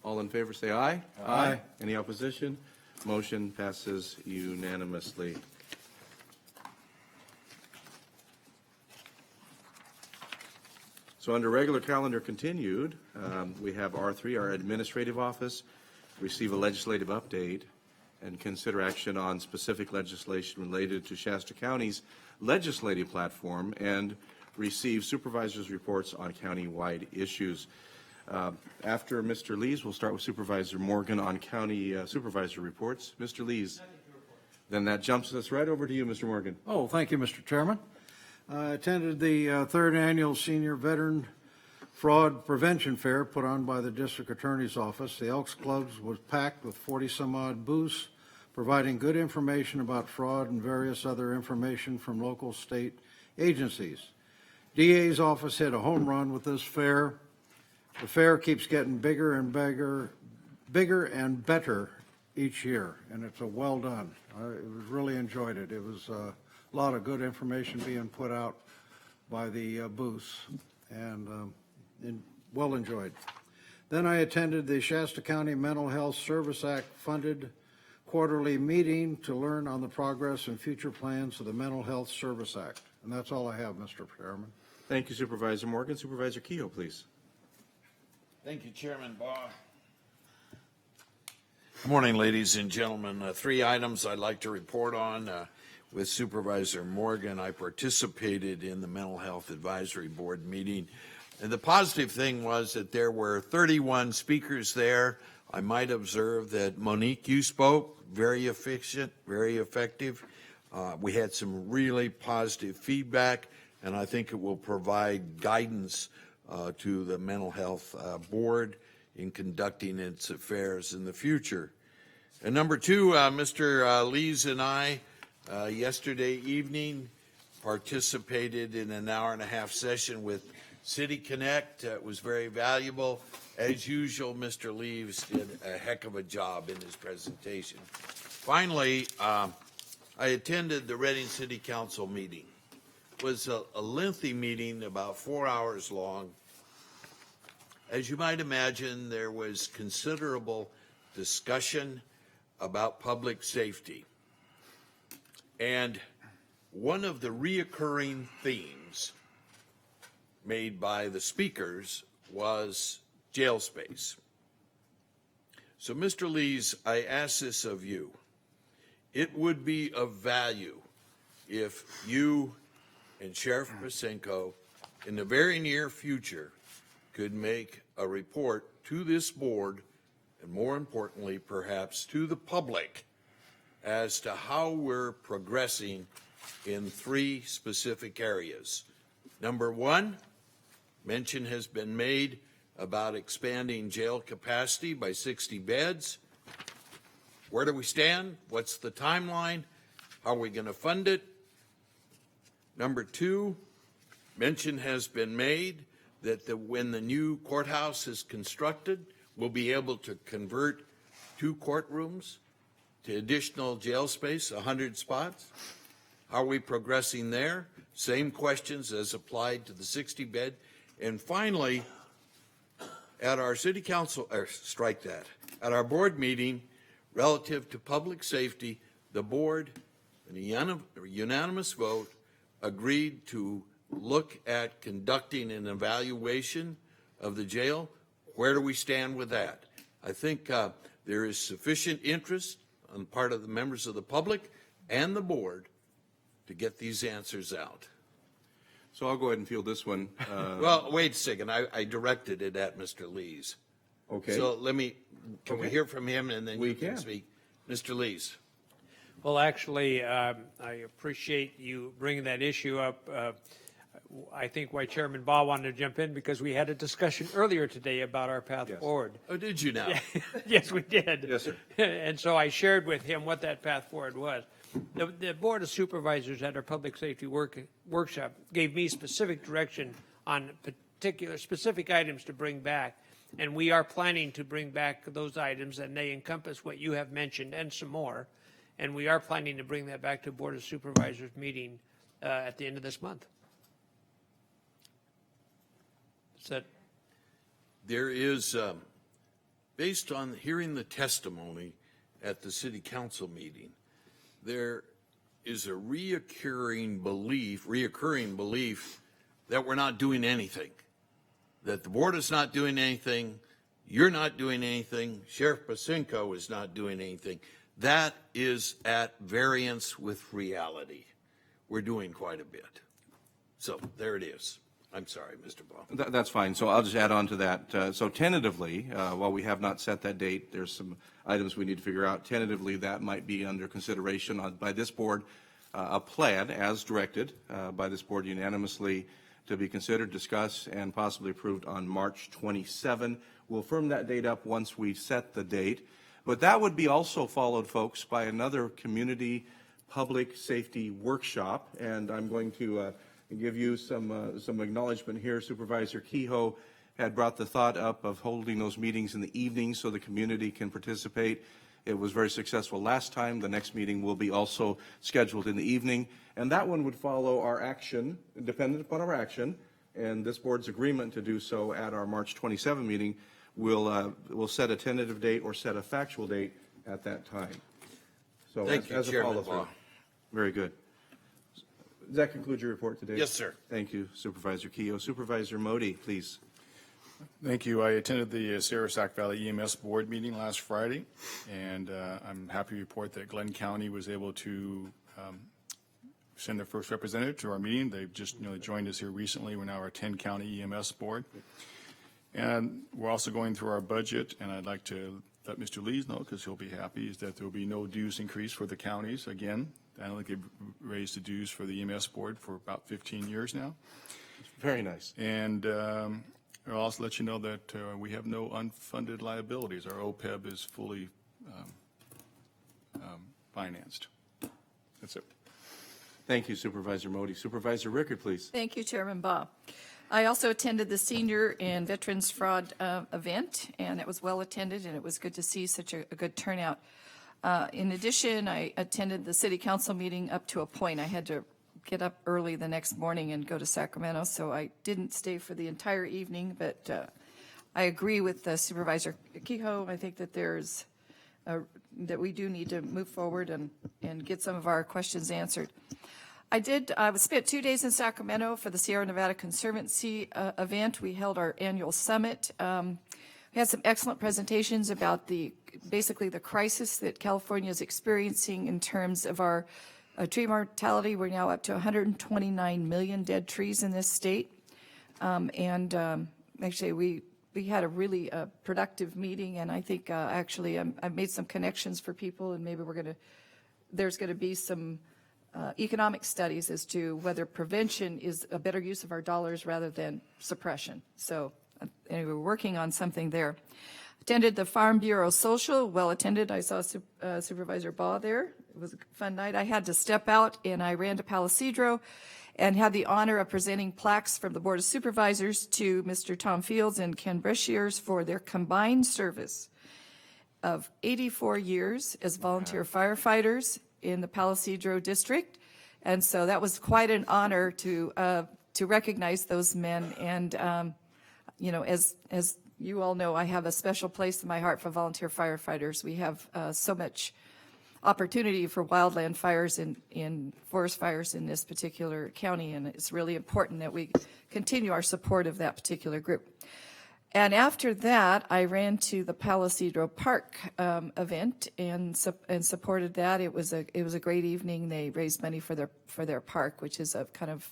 All in favor, say aye. Aye. Any opposition? Motion passes unanimously. So under regular calendar continued, we have R3, our administrative office, receive a legislative update and consider action on specific legislation related to Shasta County's legislative platform and receive supervisors' reports on county-wide issues. After Mr. Lees, we'll start with Supervisor Morgan on county supervisor reports. Mr. Lees. Then that jumps us right over to you, Mr. Morgan. Oh, thank you, Mr. Chairman. I attended the third annual Senior Veteran Fraud Prevention Fair put on by the District Attorney's Office. The Elks Club was packed with 40-some-odd booths, providing good information about fraud and various other information from local state agencies. DA's office hit a home run with this fair. The fair keeps getting bigger and better each year, and it's a well done. I really enjoyed it. It was a lot of good information being put out by the booths, and well enjoyed. Then I attended the Shasta County Mental Health Service Act funded quarterly meeting to learn on the progress and future plans of the Mental Health Service Act. And that's all I have, Mr. Chairman. Thank you, Supervisor Morgan. Supervisor Kehoe, please. Thank you, Chairman Baugh. Good morning, ladies and gentlemen. 3 items I'd like to report on. With Supervisor Morgan, I participated in the Mental Health Advisory Board meeting. And the positive thing was that there were 31 speakers there. I might observe that, Monique, you spoke, very efficient, very effective. We had some really positive feedback, and I think it will provide guidance to the Mental Health Board in conducting its affairs in the future. And number 2, Mr. Lees and I, yesterday evening, participated in an hour-and-a-half session with City Connect. It was very valuable. As usual, Mr. Lees did a heck of a job in his presentation. Finally, I attended the Reading City Council meeting. It was a lengthy meeting, about 4 hours long. As you might imagine, there was considerable discussion about public safety. And one of the reoccurring themes made by the speakers was jail space. So, Mr. Lees, I ask this of you. It would be of value if you and Sheriff Pasenko in the very near future could make a report to this board, and more importantly, perhaps to the public, as to how we're progressing in 3 specific areas. Number 1, mention has been made about expanding jail capacity by 60 beds. Where do we stand? What's the timeline? How are we going to fund it? Number 2, mention has been made that when the new courthouse is constructed, we'll be able to convert 2 courtrooms to additional jail space, 100 spots. How are we progressing there? Same questions as applied to the 60-bed. And finally, at our city council, at our board meeting, relative to public safety, the board, in a unanimous vote, agreed to look at conducting an evaluation of the jail. Where do we stand with that? I think there is sufficient interest on the part of the members of the public and the board to get these answers out. So I'll go ahead and field this one. Well, wait a second. I directed it at Mr. Lees. Okay. So can we hear from him and then We you can can. speak? Mr. Lees. Well, actually, I appreciate you bringing that issue up. I think why Chairman Baugh wanted to jump in because we had a discussion earlier today about our path forward. Oh, did you now? Yes, we did. Yes, sir. And so I shared with him what that path forward was. The Board of Supervisors at our Public Safety Workshop gave me specific direction on specific items to bring back. And we are planning to bring back those items, and they encompass what you have mentioned and some more. And we are planning to bring that back to Board of Supervisors meeting at the end of this month. Is that? There is, based on hearing the testimony at the city council meeting, there is a reoccurring belief that we're not doing anything, that the board is not doing anything, you're not doing anything, Sheriff Pacinko is not doing anything. That is at variance with reality. We're doing quite a bit. So there it is. I'm sorry, Mr. Baugh. That's fine. So I'll just add on to that. So tentatively, while we have not set that date, there's some items we need to figure out. Tentatively, that might be under consideration by this board, a plan as directed by this board unanimously to be considered, discussed, and possibly approved on March 27. We'll firm that date up once we set the date. But that would be also followed, folks, by another community public safety workshop. And I'm going to give you some acknowledgement here. Supervisor Kehoe had brought the thought up of holding those meetings in the evening so the community can participate. It was very successful last time. The next meeting will be also scheduled in the evening. And that one would follow our action, dependent upon our action, and this board's agreement to do so at our March 27 meeting. We'll set a tentative date or set a factual date at that time. So Thank you, as a Chairman follow-through. Baugh. Very good. Does that conclude your report today? Yes, sir. Thank you, Supervisor Kehoe. Supervisor Modi, please. Thank you. I attended the Sarasaq Valley EMS Board meeting last Friday, and I'm happy to report that Glenn County was able to send their first representative to our meeting. They've just joined us here recently. We're now our 10-county EMS board. And we're also going through our budget, and I'd like to let Mr. Lees know, because he'll be happy, is that there will be no dues increase for the counties again. I don't think they've raised the dues for the EMS board for about 15 years now. Very nice. And I'll also let you know that we have no unfunded liabilities. Our OPEB is fully financed. That's it. Thank you, Supervisor Modi. Supervisor Rickard, please. Thank you, Chairman Baugh. I also attended the Senior and Veterans Fraud event, and it was well attended, and it was good to see such a good turnout. In addition, I attended the City Council meeting up to a point. I had to get up early the next morning and go to Sacramento, so I didn't stay for the entire evening, but I agree with Supervisor Kehoe. I think that that we do need to move forward and get some of our questions answered. I spent 2 days in Sacramento for the Sierra Nevada Conservancy event. We held our annual summit. We had some excellent presentations about basically the crisis that California is experiencing in terms of our tree mortality. We're now up to 129 million dead trees in this state. Actually, we had a really productive meeting, and I think actually I've made some connections for people, and maybe there's going to be some economic studies as to whether prevention is a better use of our dollars rather than suppression. So anyway, we're working on something there. Attended the Farm Bureau Social, well attended. I saw Supervisor Baugh there. It was a fun night. I had to step out, and I ran to Palisadro and had the honor of presenting plaques from the Board of Supervisors to Mr. Tom Fields and Ken Bresciers for their combined service of 84 years as volunteer firefighters in the Palisadro district. And so that was quite an honor to recognize those men. And, as you all know, I have a special place in my heart for volunteer firefighters. We have so much opportunity for wildland fires and forest fires in this particular county, and it's really important that we continue our support of that particular group. And after that, I ran to the Palisadro Park event and supported that. It was a great evening. They raised money for their park, which is kind of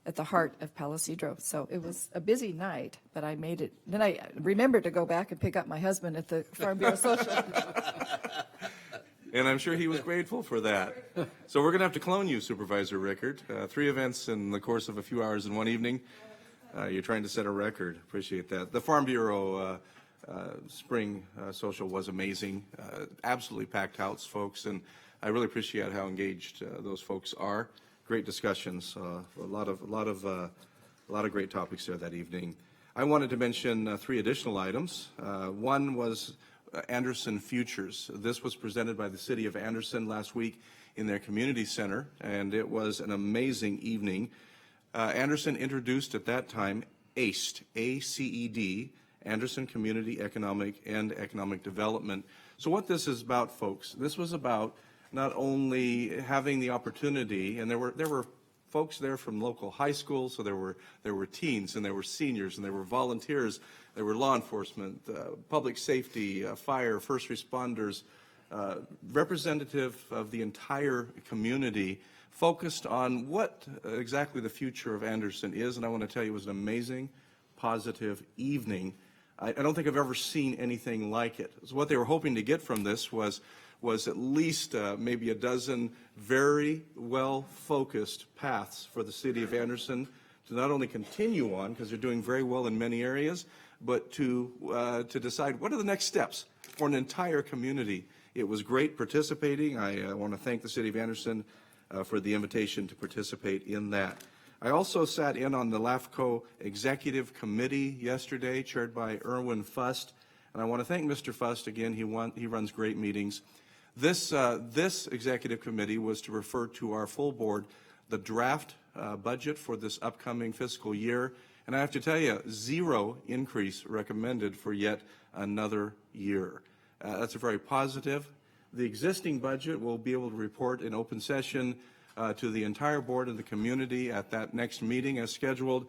at the heart of Palisadro. So it was a busy night, but I made it. Then I remembered to go back and pick up my husband at the Farm Bureau Social. And I'm sure he was grateful for that. So we're going to have to clone you, Supervisor Rickard. 3 events in the course of a few hours in one evening. You're trying to set a record. Appreciate that. The Farm Bureau Spring Social was amazing. Absolutely packed house, folks, and I really appreciate how engaged those folks are. Great discussions. A lot of great topics there that evening. I wanted to mention 3 additional items. One was Anderson Futures. This was presented by the City of Anderson last week in their community center, and it was an amazing evening. Anderson introduced at that time ACED, A-C-E-D, Anderson Community Economic and Economic Development. So what this is about, folks, this was about not only having the opportunity, and there were folks there from local high schools, so there were teens and there were seniors and there were volunteers, there were law enforcement, public safety, fire, first responders, representative of the entire community, focused on what exactly the future of Anderson is. And I want to tell you, it was an amazing, positive evening. I don't think I've ever seen anything like it. So what they were hoping to get from this was at least maybe a dozen very well-focused paths for the city of Anderson to not only continue on, because they're doing very well in many areas, but to decide what are the next steps for an entire community. It was great participating. I want to thank the city of Anderson for the invitation to participate in that. I also sat in on the LAFCO Executive Committee yesterday, chaired by Erwin Fust, and I want to thank Mr. Fust again. He runs great meetings. This executive committee was to refer to our full board the draft budget for this upcoming fiscal year, and I have to tell you, 0 increase recommended for yet another year. That's a very positive. The existing budget will be able to report in open session to the entire board and the community at that next meeting as scheduled,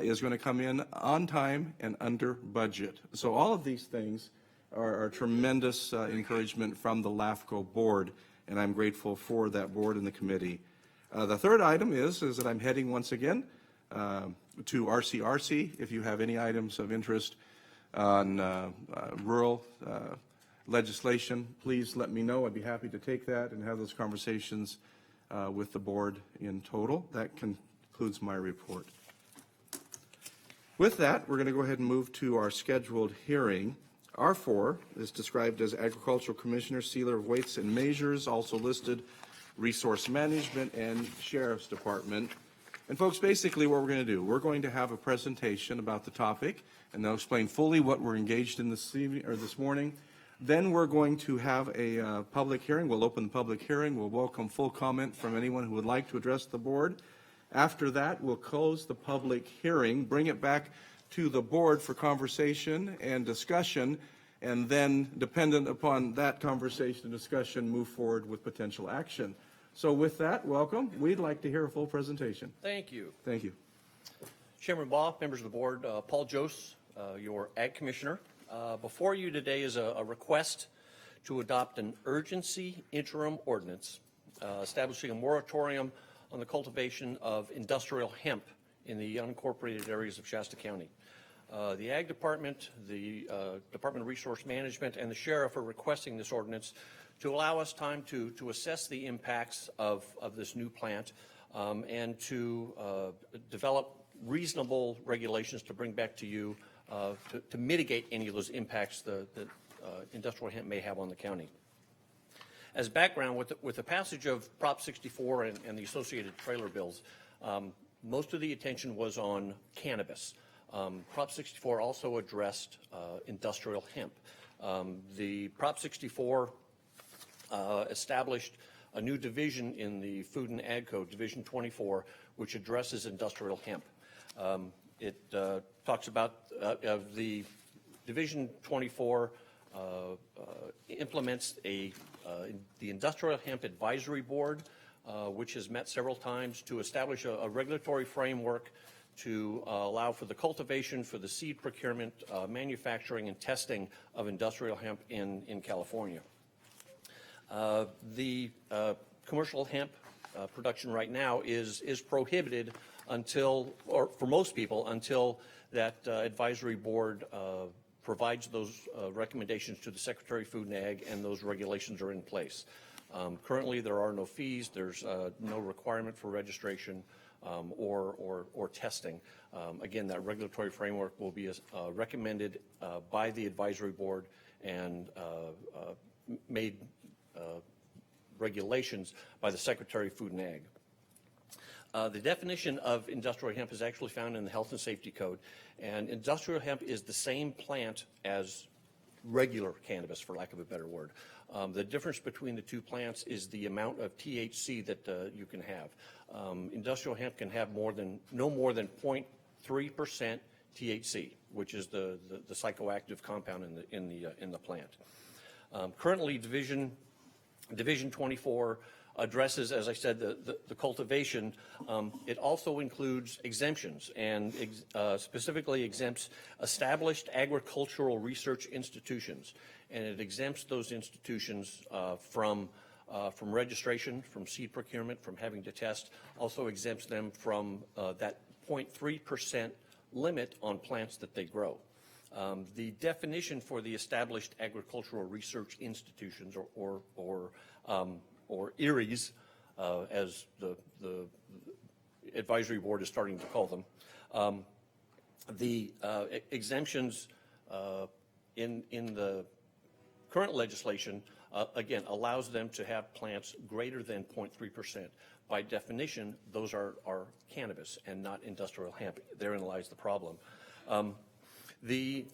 is going to come in on time and under budget. So all of these things are tremendous encouragement from the LAFCO board, and I'm grateful for that board and the committee. The third item is that I'm heading once again to RCRC. If you have any items of interest on rural legislation, please let me know. I'd be happy to take that and have those conversations with the board in total. That concludes my report. With that, we're going to go ahead and move to our scheduled hearing. R4 is described as Agricultural Commissioner, Sealer of Weights and Measures, also listed Resource Management and Sheriff's Department. And folks, basically what we're going to do, we're going to have a presentation about the topic, and they'll explain fully what we're engaged in this evening or this morning. Then we're going to have a public hearing. We'll open the public hearing. We'll welcome full comment from anyone who would like to address the board. After that, we'll close the public hearing, bring it back to the board for conversation and discussion, and then, dependent upon that conversation and discussion, move forward with potential action. So with that, welcome. We'd like to hear a full presentation. Thank you. Thank you. Chairman Baugh, members of the board, Paul Jose, your Ag Commissioner. Before you today is a request to adopt an urgency interim ordinance establishing a moratorium on the cultivation of industrial hemp in the unincorporated areas of Shasta County. The Ag Department, the Department of Resource Management, and the Sheriff are requesting this ordinance to allow us time to assess the impacts of this new plant and to develop reasonable regulations to bring back to you to mitigate any of those impacts that industrial hemp may have on the county. As background, with the passage of Prop 64 and the associated trailer bills, most of the attention was on cannabis. Prop 64 also addressed industrial hemp. The Prop 64 established a new division in the Food and Ag Code, Division 24, which addresses industrial hemp. It talks about the Division 24 implements the Industrial Hemp Advisory Board, which has met several times to establish a regulatory framework to allow for the cultivation, for the seed procurement, manufacturing, and testing of industrial hemp in California. The commercial hemp production right now is prohibited until, or for most people, until that advisory board provides those recommendations to the Secretary of Food and Ag and those regulations are in place. Currently, there are no fees. There's no requirement for registration or testing. Again, that regulatory framework will be recommended by the advisory board and made regulations by the Secretary of Food and Ag. The definition of industrial hemp is actually found in the Health and Safety Code, and industrial hemp is the same plant as regular cannabis, for lack of a better word. The difference between the two plants is the amount of THC that you can have. Industrial hemp can have no more than 0.3% THC, which is the psychoactive compound in the plant. Currently, Division 24 addresses, as I said, the cultivation. It also includes exemptions and specifically exempts established agricultural research institutions, and it exempts those institutions from registration, from seed procurement, from having to test. Also exempts them from that 0.3% limit on plants that they grow. The definition for the established agricultural research institutions, or ERIES, as the advisory board is starting to call them. The exemptions in the current legislation, again, allows them to have plants greater than 0.3%. By definition, those are cannabis and not industrial hemp. Therein lies the problem. If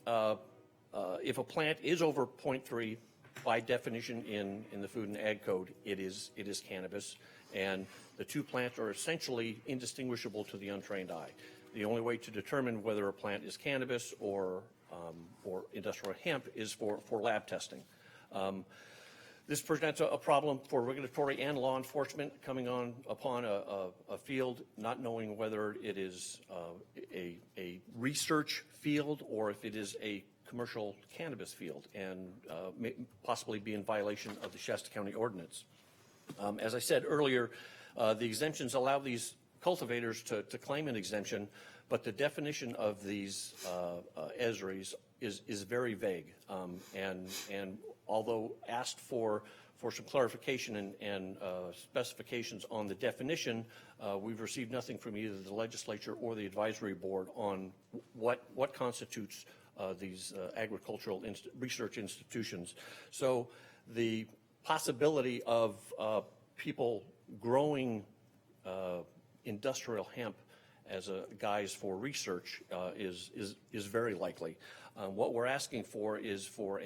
a plant is over 0.3, by definition in the Food and Ag Code, it is cannabis, and the two plants are essentially indistinguishable to the untrained eye. The only way to determine whether a plant is cannabis or industrial hemp is for lab testing. This presents a problem for regulatory and law enforcement coming upon a field, not knowing whether it is a research field or if it is a commercial cannabis field, and may possibly be in violation of the Shasta County ordinance. As I said earlier, the exemptions allow these cultivators to claim an exemption, but the definition of these ESRIs is very vague, and although asked for some clarification and specifications on the definition, we've received nothing from either the legislature or the advisory board on what constitutes these agricultural research institutions. So the possibility of people growing industrial hemp as a guise for research is very likely. What we're asking for is for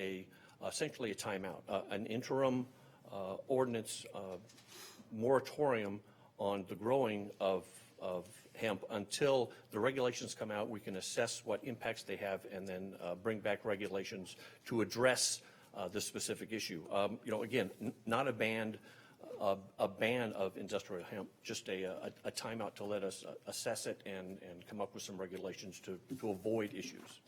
essentially a timeout, an interim ordinance moratorium on the growing of hemp until the regulations come out. We can assess what impacts they have and then bring back regulations to address the specific issue. Again, not a ban of industrial hemp, just a timeout to let us assess it and come up with some regulations to avoid issues.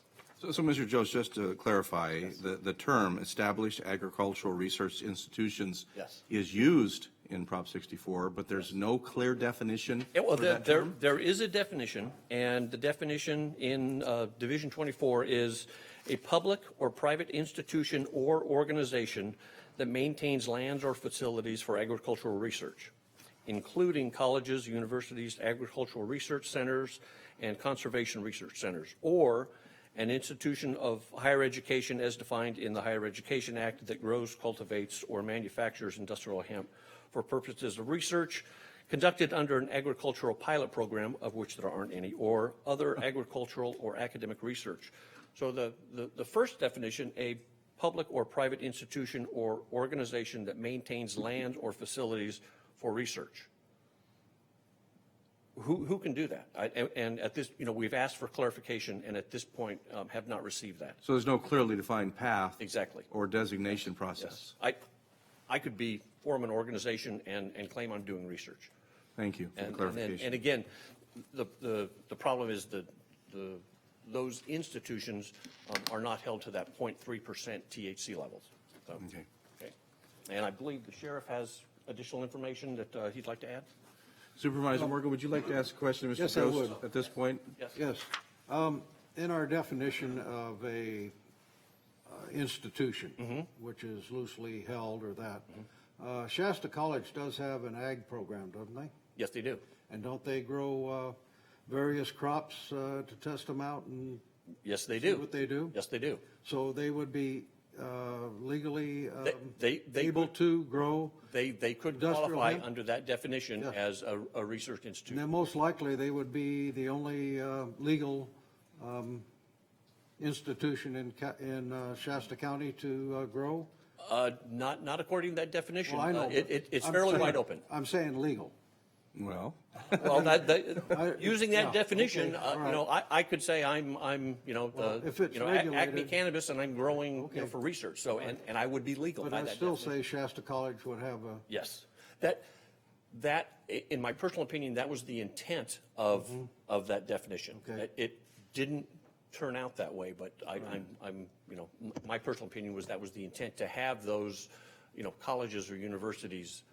So Mr. Jost, just to clarify, the term established agricultural research institutions is used in Prop 64, but there's no clear definition for that term? There is a definition, and the definition in Division 24 is a public or private institution or organization that maintains lands or facilities for agricultural research, including colleges, universities, agricultural research centers, and conservation research centers, or an institution of higher education as defined in the Higher Education Act that grows, cultivates, or manufactures industrial hemp for purposes of research conducted under an agricultural pilot program, of which there aren't any, or other agricultural or academic research. So the first definition, a public or private institution or organization that maintains land or facilities for research. Who can do that? And at this, we've asked for clarification, and at this point have not received that. So there's no clearly defined path Exactly. or designation process? Yes. I could form an organization and claim I'm doing research. Thank you for the clarification. And again, the problem is that those institutions are not held to that 0.3% THC levels. So, okay. And I believe the sheriff has additional information that he'd like to add. Supervisor Morgan, would you like to ask a question, Mr. Yes, Jost, I would. at this point? Yes. In our definition of a institution, which is loosely held or that, Shasta College does have an ag program, doesn't they? Yes, they do. And don't they grow various crops to test them out and Yes, they see do. what they do? Yes, they do. So they would be legally They able to grow? They could industrial qualify hemp? under that definition Yes. as a research And institution. then most likely they would be the only legal institution in Shasta County to grow? Not according to that definition. Well, I know. It's I'm fairly saying- wide open. I'm saying legal. Well, Well, using that yeah, definition, okay, all you know, I could say I'm, you know, if it's Acme regulated- Cannabis and I'm growing, you know, Okay. for research. So, and I would be legal But by I'd that still definition. say Shasta College would have a, Yes. That, in my personal opinion, that was the intent of that definition. Okay. It didn't turn out that way, but I'm, you know, my personal opinion was that was the intent, to have those, you know, colleges or universities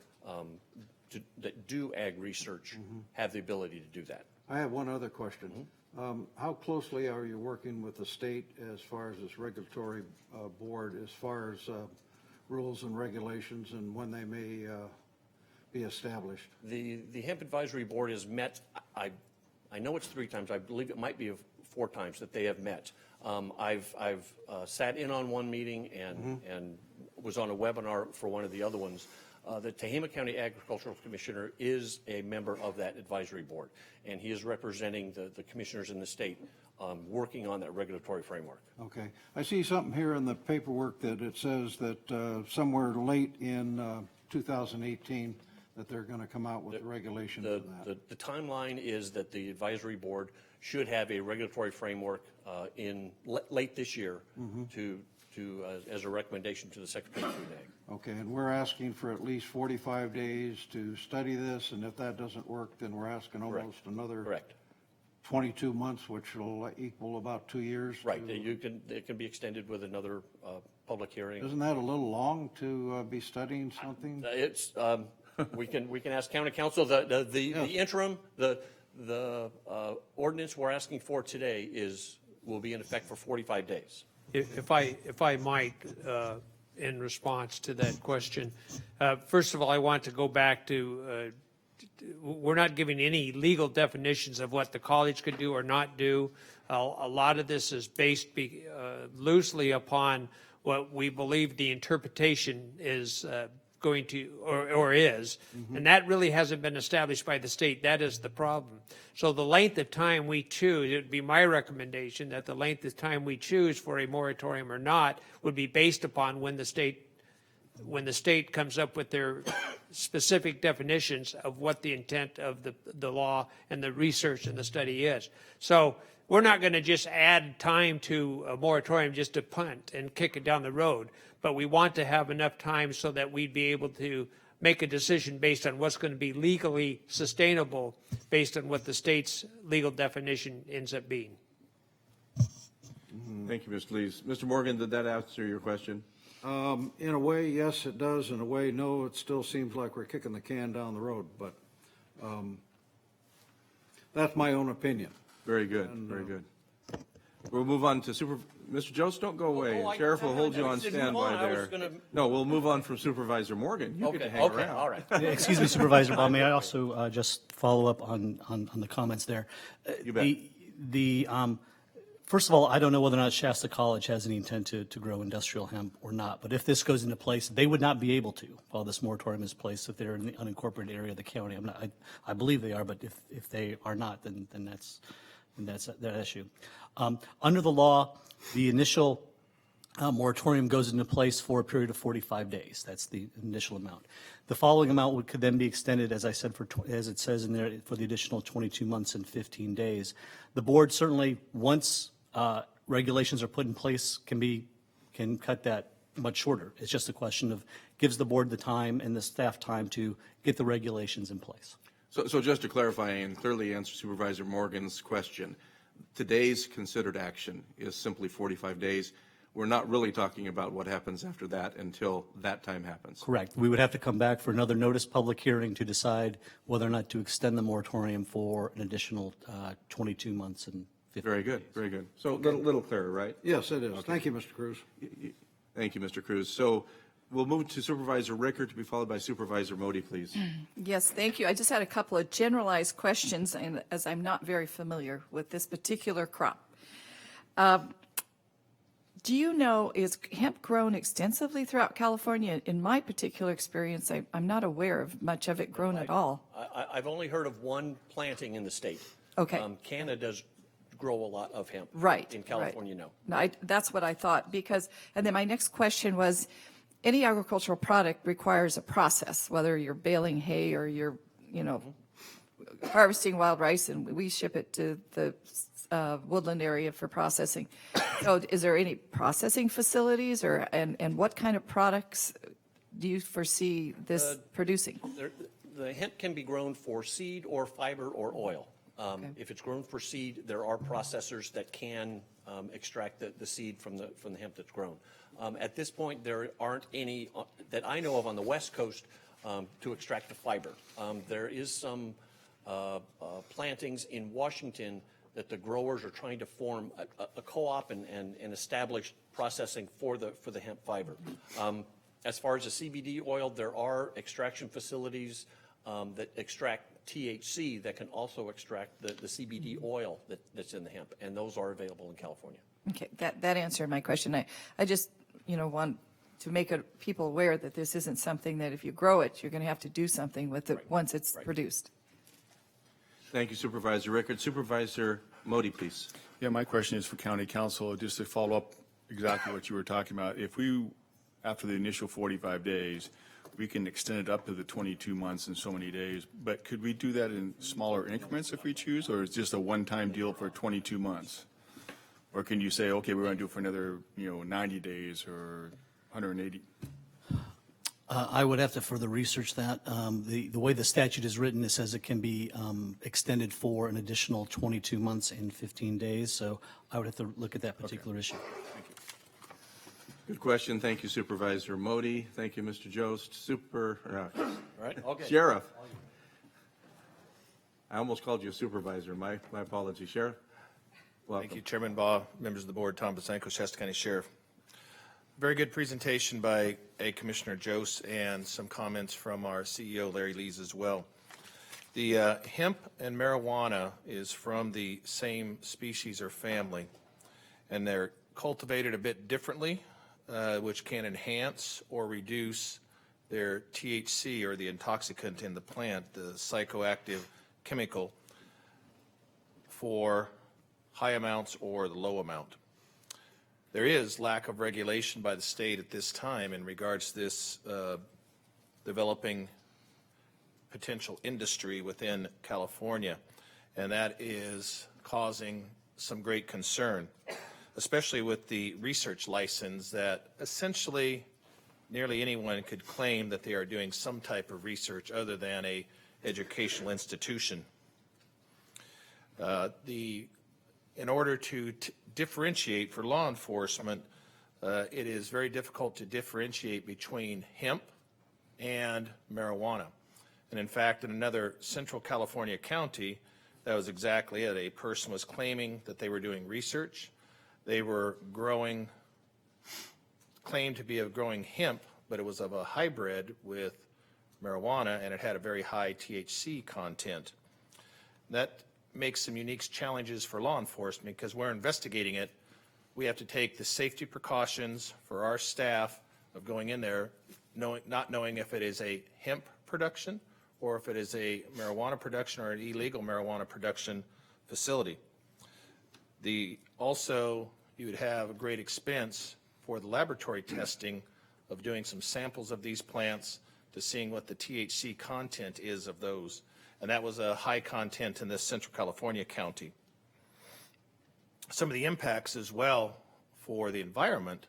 that do ag research have the ability to do that. I have one other question. How closely are you working with the state as far as this regulatory board, as far as rules and regulations and when they may be established? The Hemp Advisory Board has met, I know it's 3 times, I believe it might be 4 times that they have met. I've sat in on one meeting and was on a webinar for one of the other ones. The Tehama County Agricultural Commissioner is a member of that advisory board, and he is representing the commissioners in the state, working on that regulatory framework. Okay. I see something here in the paperwork that it says that somewhere late in 2018 that they're going to come out with the regulations for that. The timeline is that the advisory board should have a regulatory framework in late this year to as a recommendation to the Secretary of Food and Ag. Okay, and we're asking for at least 45 days to study this, and if that doesn't work, then we're asking almost another Correct. 22 months, which will equal about 2 years. Right. It can be extended with another public hearing. Isn't that a little long to be studying something? It's we can ask county council. The interim, the ordinance we're asking for today will be in effect for 45 days. If I might, in response to that question, first of all, I want to go back to, we're not giving any legal definitions of what the college could do or not do. A lot of this is based loosely upon what we believe the interpretation is going to, or is, and that really hasn't been established by the state. That is the problem. So the length of time we choose, it would be my recommendation that the length of time we choose for a moratorium or not would be based upon when the state comes up with their specific definitions of what the intent of the law and the research and the study is. So we're not going to just add time to a moratorium just to punt and kick it down the road, but we want to have enough time so that we'd be able to make a decision based on what's going to be legally sustainable based on what the state's legal definition ends up being. thank you, Mr. Lees. Mr. Morgan, did that answer your question? In a way, yes, it does. In a way, no, it still seems like we're kicking the can down the road, but that's my own opinion. Very good, very good. We'll move on to Mr. Jost, don't go away. Sheriff will hold you on standby there. No, we'll move on from Supervisor Morgan. You get to hang around. All right. Excuse me, Supervisor Bob, may I also just follow up on the comments there? You bet. First of all, I don't know whether or not Shasta College has any intent to grow industrial hemp or not, but if this goes into place, they would not be able to while this moratorium is placed if they're in the unincorporated area of the county. I believe they are, but if they are not, then that's that issue. Under the law, the initial moratorium goes into place for a period of 45 days. That's the initial amount. The following amount could then be extended, as I said, as it says in there, for the additional 22 months and 15 days. The board certainly, once regulations are put in place, can cut that much shorter. It's just a question of gives the board the time and the staff time to get the regulations in place. So just to clarify and clearly answer Supervisor Morgan's question, today's considered action is simply 45 days. We're not really talking about what happens after that until that time happens. Correct. We would have to come back for another notice public hearing to decide whether or not to extend the moratorium for an additional 22 months and 15 Very good, days. very good. So a little clearer, right? Yes, it is. Thank you, Mr. Cruz. Thank you, Mr. Cruz. So we'll move to Supervisor Ricker to be followed by Supervisor Modi, please. Yes, thank you. I just had a couple of generalized questions, and as I'm not very familiar with this particular crop. Do you know, is hemp grown extensively throughout California? In my particular experience, I'm not aware of much of it grown at all. I've only heard of one planting in the state. Okay. Canada's grow a lot of hemp. Right. In California, right. no. No, that's what I thought, because, and then my next question was, any agricultural product requires a process, whether you're baling hay or you're, harvesting wild rice, and we ship it to the woodland area for processing. So is there any processing facilities, and what kind of products do you foresee this producing? The hemp can be grown for seed or fiber or oil. If it's grown for seed, there are processors that can extract the seed from the hemp that's grown. At this point, there aren't any that I know of on the West Coast to extract the fiber. There is some plantings in Washington that the growers are trying to form a co-op and establish processing for the hemp fiber. As far as the CBD oil, there are extraction facilities that extract THC that can also extract the CBD oil that's in the hemp, and those are available in California. Okay, that answered my question. I just, want to make people aware that this isn't something that if you grow it, you're going to have to do something with it once it's produced. Thank you, Supervisor Rickard. Supervisor Modi, please. Yeah, my question is for County Council, just to follow up exactly what you were talking about. If we, after the initial 45 days, we can extend it up to the 22 months and so many days, but could we do that in smaller increments if we choose, or is it just a one-time deal for 22 months? Or can you say, okay, we're going to do it for another, 90 days or 180? I would have to further research that. The way the statute is written, it says it can be extended for an additional 22 months and 15 days. So I would have to look at that particular issue. Thank you. Good question. Thank you, Supervisor Modi. Thank you, Mr. Jost. Right? Okay. Sheriff. I almost called you a supervisor. My apologies. Sheriff, welcome. Thank you, Chairman Baugh, members of the board, Tom Basenko, Shasta County Sheriff. Very good presentation by Commissioner Jost and some comments from our CEO, Larry Lees, as well. The hemp and marijuana is from the same species or family, and they're cultivated a bit differently, which can enhance or reduce their THC, or the intoxicant in the plant, the psychoactive chemical, for high amounts or the low amount. There is lack of regulation by the state at this time in regards to this developing potential industry within California, and that is causing some great concern, especially with the research license that essentially nearly anyone could claim that they are doing some type of research other than a educational institution. In order to differentiate for law enforcement, it is very difficult to differentiate between hemp and marijuana. And in fact, in another Central California county, that was exactly it. A person was claiming that they were doing research. They were claimed to be growing hemp, but it was of a hybrid with marijuana, and it had a very high THC content. That makes some unique challenges for law enforcement, because we're investigating it. We have to take the safety precautions for our staff of going in there, not knowing if it is a hemp production or if it is a marijuana production or an illegal marijuana production facility. Also, you would have a great expense for the laboratory testing of doing some samples of these plants to seeing what the THC content is of those. And that was a high content in this Central California county. Some of the impacts as well for the environment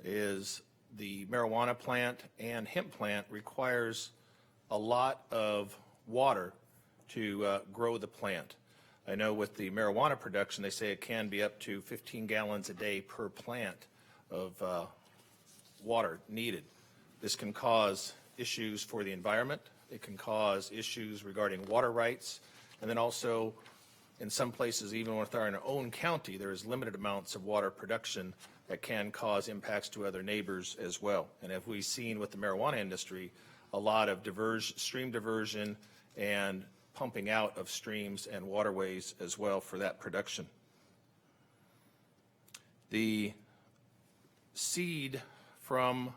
is the marijuana plant and hemp plant requires a lot of water to grow the plant. I know with the marijuana production, they say it can be up to 15 gallons a day per plant of water needed. This can cause issues for the environment. It can cause issues regarding water rights. And then also, in some places, even within our own county, there is limited amounts of water production that can cause impacts to other neighbors as well. And as we've seen with the marijuana industry, a lot of stream diversion and pumping out of streams and waterways as well for that production. The seed from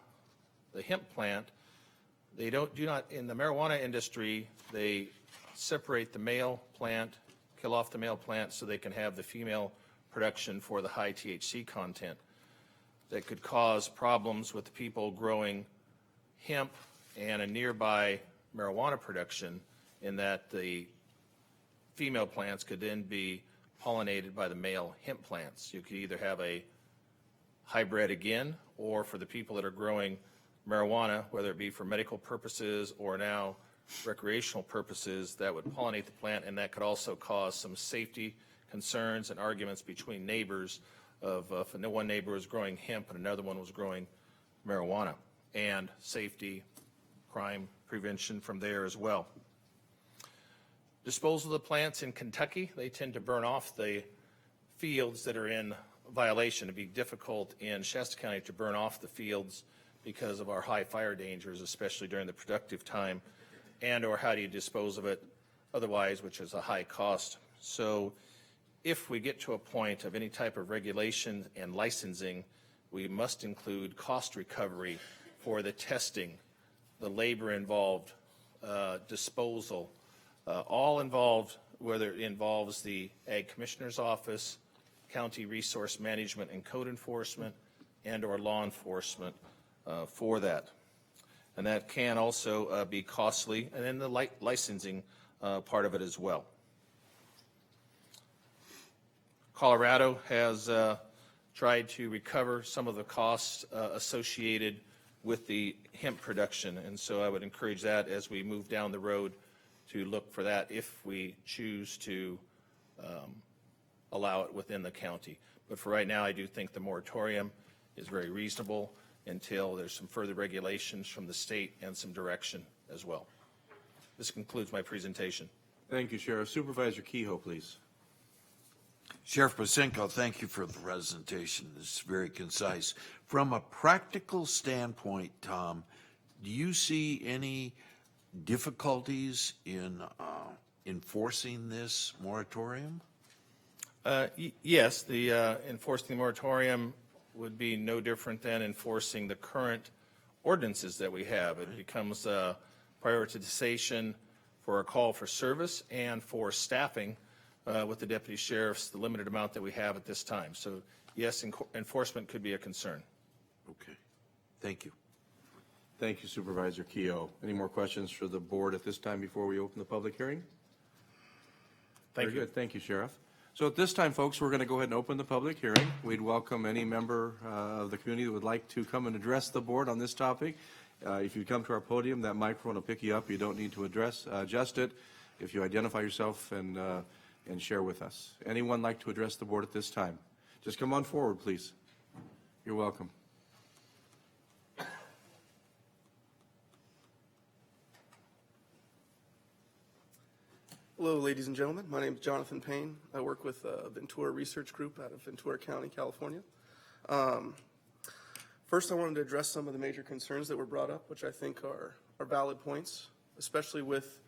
the hemp plant, do not in the marijuana industry, they separate the male plant kill off the male plant so they can have the female production for the high THC content. That could cause problems with the people growing hemp and a nearby marijuana production, in that the female plants could then be pollinated by the male hemp plants. You could either have a hybrid again, or for the people that are growing marijuana, whether it be for medical purposes or now recreational purposes, that would pollinate the plant, and that could also cause some safety concerns and arguments between neighbors of if one neighbor was growing hemp and another one was growing marijuana, and safety, crime prevention from there as well. Disposal of the plants in Kentucky, they tend to burn off the fields that are in violation. It'd be difficult in Shasta County to burn off the fields because of our high fire dangers, especially during the productive time, and or how do you dispose of it otherwise, which is a high cost. So if we get to a point of any type of regulation and licensing, we must include cost recovery for the testing, the labor involved, disposal, all involved, whether it involves the Ag Commissioner's Office, County Resource Management and Code Enforcement, and or law enforcement for that. And that can also be costly, and then the licensing part of it as well. Colorado has tried to recover some of the costs associated with the hemp production, and so I would encourage that as we move down the road to look for that if we choose to allow it within the county. But for right now, I do think the moratorium is very reasonable until there's some further regulations from the state and some direction as well. This concludes my presentation. Thank you, Sheriff. Supervisor Kehoe, please. Sheriff Pacinko, thank you for the presentation. It's very concise. From a practical standpoint, Tom, do you see any difficulties in enforcing this moratorium? Yes, the enforcing the moratorium would be no different than enforcing the current ordinances that we have. It becomes a prioritization for a call for service and for staffing with the deputy sheriffs, the limited amount that we have at this time. So yes, enforcement could be a concern. Okay, thank you. Thank you, Supervisor Kehoe. Any more questions for the board at this time before we open the public hearing? Thank Very you. good. Thank you, Sheriff. So at this time, folks, we're going to go ahead and open the public hearing. We'd welcome any member of the community that would like to come and address the board on this topic. If you come to our podium, that microphone will pick you up. You don't need to adjust it. If you identify yourself and share with us. Anyone like to address the board at this time? Just come on forward, please. You're welcome. Hello, ladies and gentlemen. My name is Jonathan Payne. I work with Ventura Research Group out of Ventura County, California. First, I wanted to address some of the major concerns that were brought up, which I think are valid points, especially with,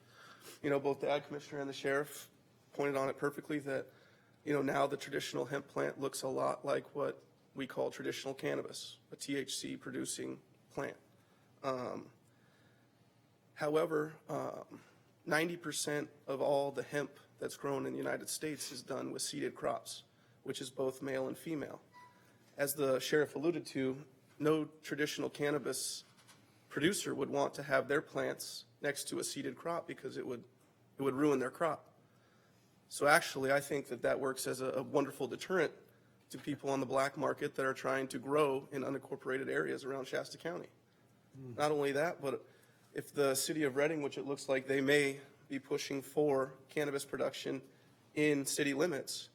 both the Ag Commissioner and the Sheriff pointed on it perfectly that, now the traditional hemp plant looks a lot like what we call traditional cannabis, a THC producing plant. However, 90% of all the hemp that's grown in the United States is done with seeded crops, which is both male and female. As the sheriff alluded to, no traditional cannabis producer would want to have their plants next to a seeded crop because it would ruin their crop. So actually, I think that works as a wonderful deterrent to people on the black market that are trying to grow in unincorporated areas around Shasta County. Not only that, but if the city of Reading, which it looks like they may be pushing for cannabis production in city limits,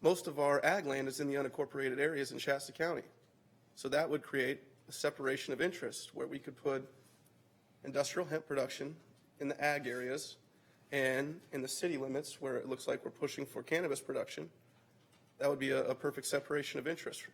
most of our ag land is in the unincorporated areas in Shasta County. So that would create a separation of interest where we could put industrial hemp production in the ag areas and in the city limits where it looks like we're pushing for cannabis production. That would be a perfect separation of interest.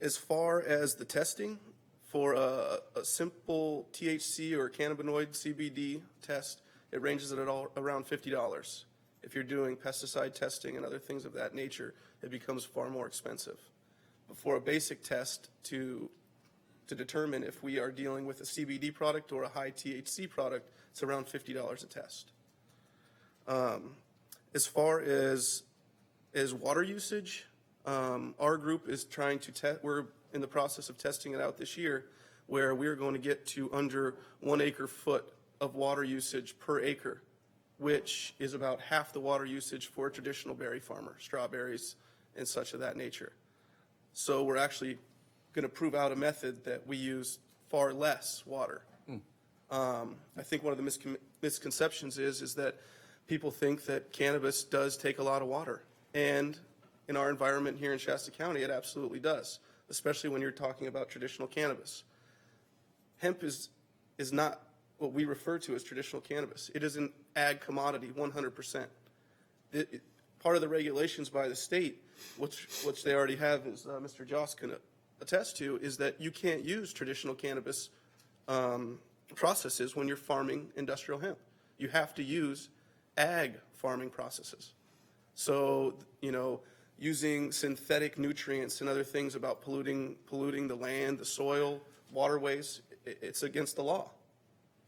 As far as the testing, for a simple THC or cannabinoid CBD test, it ranges at around $50. If you're doing pesticide testing and other things of that nature, it becomes far more expensive. But for a basic test to determine if we are dealing with a CBD product or a high THC product, it's around $50 a test. As far as water usage, our group is trying to we're in the process of testing it out this year, where we're going to get to under 1 acre-foot of water usage per acre, which is about half the water usage for a traditional berry farmer, strawberries and such of that nature. So we're actually going to prove out a method that we use far less water. I think one of the misconceptions is that people think that cannabis does take a lot of water. And in our environment here in Shasta County, it absolutely does, especially when you're talking about traditional cannabis. Hemp is not what we refer to as traditional cannabis. It is an ag commodity, 100%. Part of the regulations by the state, which they already have, as Mr. Joss can attest to, is that you can't use traditional cannabis processes when you're farming industrial hemp. You have to use ag farming processes. So, using synthetic nutrients and other things about polluting the land, the soil, waterways, it's against the law.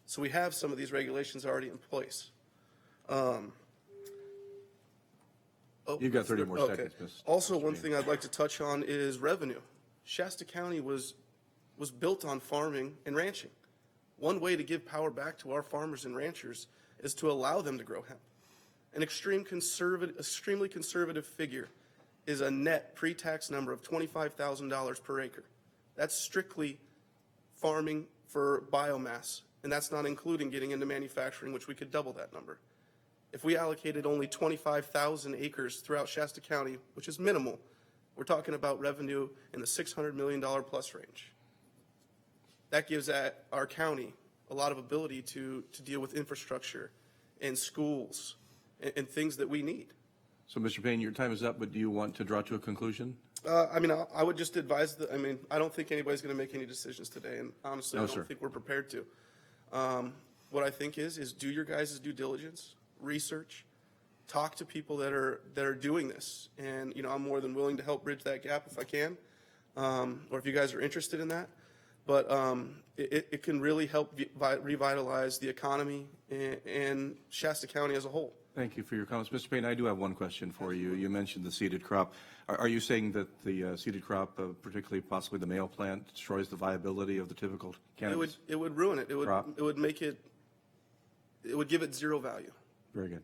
So we have some of these regulations already in place. You've got 30 more seconds, Ms. Also, one thing I'd like to touch on is revenue. Shasta County was built on farming and ranching. One way to give power back to our farmers and ranchers is to allow them to grow hemp. An extremely conservative figure is a net pre-tax number of $25,000 per acre. That's strictly farming for biomass, and that's not including getting into manufacturing, which we could double that number. If we allocated only 25,000 acres throughout Shasta County, which is minimal, we're talking about revenue in the $600 million plus range. That gives our county a lot of ability to deal with infrastructure and schools and things that we need. So, Mr. Payne, your time is up, but do you want to draw to a conclusion? I would just advise I don't think anybody's going to make any decisions today, and honestly, No, I don't sir. think we're prepared to. What I think is do your guys' due diligence, research, talk to people that are doing this, and I'm more than willing to help bridge that gap if I can, or if you guys are interested in that. But it can really help revitalize the economy and Shasta County as a whole. Thank you for your comments. Mr. Payne, I do have one question for you. You mentioned the seeded crop. Are you saying that the seeded crop, particularly possibly the male plant, destroys the viability of the typical cannabis? It would ruin it. It would make it. It would give it zero value. Very good.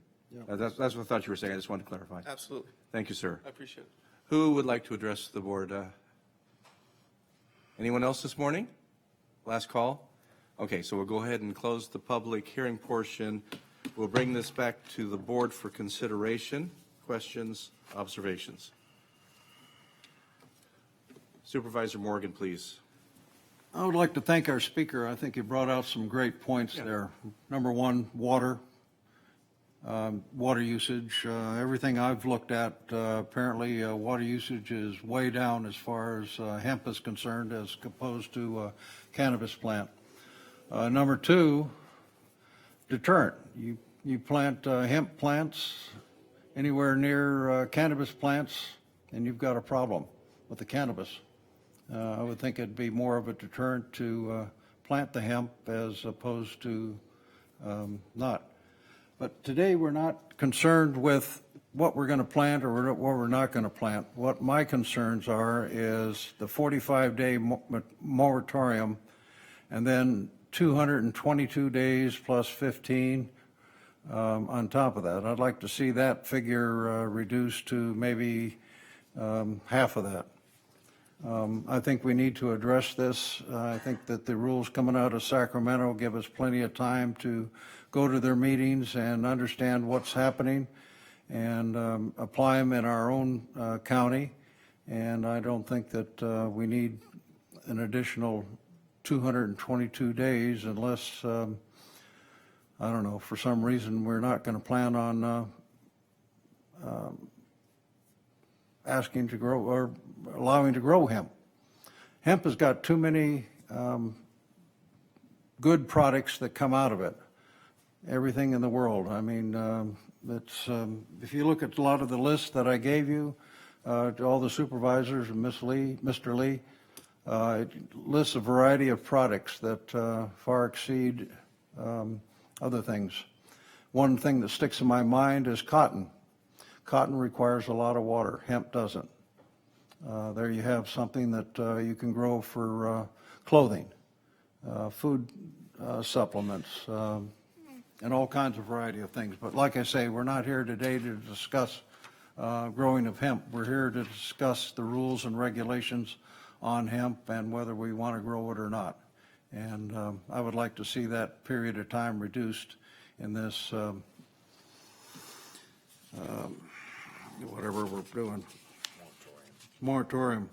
That's what I thought you were saying. I just wanted to clarify. Absolutely. Thank you, sir. I appreciate it. Who would like to address the board? Anyone else this morning? Last call? Okay, so we'll go ahead and close the public hearing portion. We'll bring this back to the board for consideration. Questions, observations? Supervisor Morgan, please. I would like to thank our speaker. I think he brought out some great points there. Number one, water usage. Everything I've looked at, apparently water usage is way down as far as hemp is concerned as opposed to cannabis plant. Number two, deterrent. You plant hemp plants anywhere near cannabis plants and you've got a problem with the cannabis. I would think it'd be more of a deterrent to plant the hemp as opposed to not. But today we're not concerned with what we're going to plant or what we're not going to plant. What my concerns are is the 45-day moratorium and then 222 days plus 15 on top of that. I'd like to see that figure reduced to maybe half of that. I think we need to address this. I think that the rules coming out of Sacramento give us plenty of time to go to their meetings and understand what's happening and apply them in our own county. And I don't think that we need an additional 222 days unless, I don't know, for some reason we're not going to plan on asking to grow or allowing to grow hemp. Hemp has got too many good products that come out of it. Everything in the world. I mean, if you look at a lot of the lists that I gave you to all the supervisors and Mr. Lee, it lists a variety of products that far exceed other things. One thing that sticks in my mind is cotton. Cotton requires a lot of water, hemp doesn't. There you have something that you can grow for clothing, food supplements, and all kinds of variety of things. But like I say, we're not here today to discuss growing of hemp. We're here to discuss the rules and regulations on hemp and whether we want to grow it or not. And I would like to see that period of time reduced in this, whatever we're doing. Moratorium.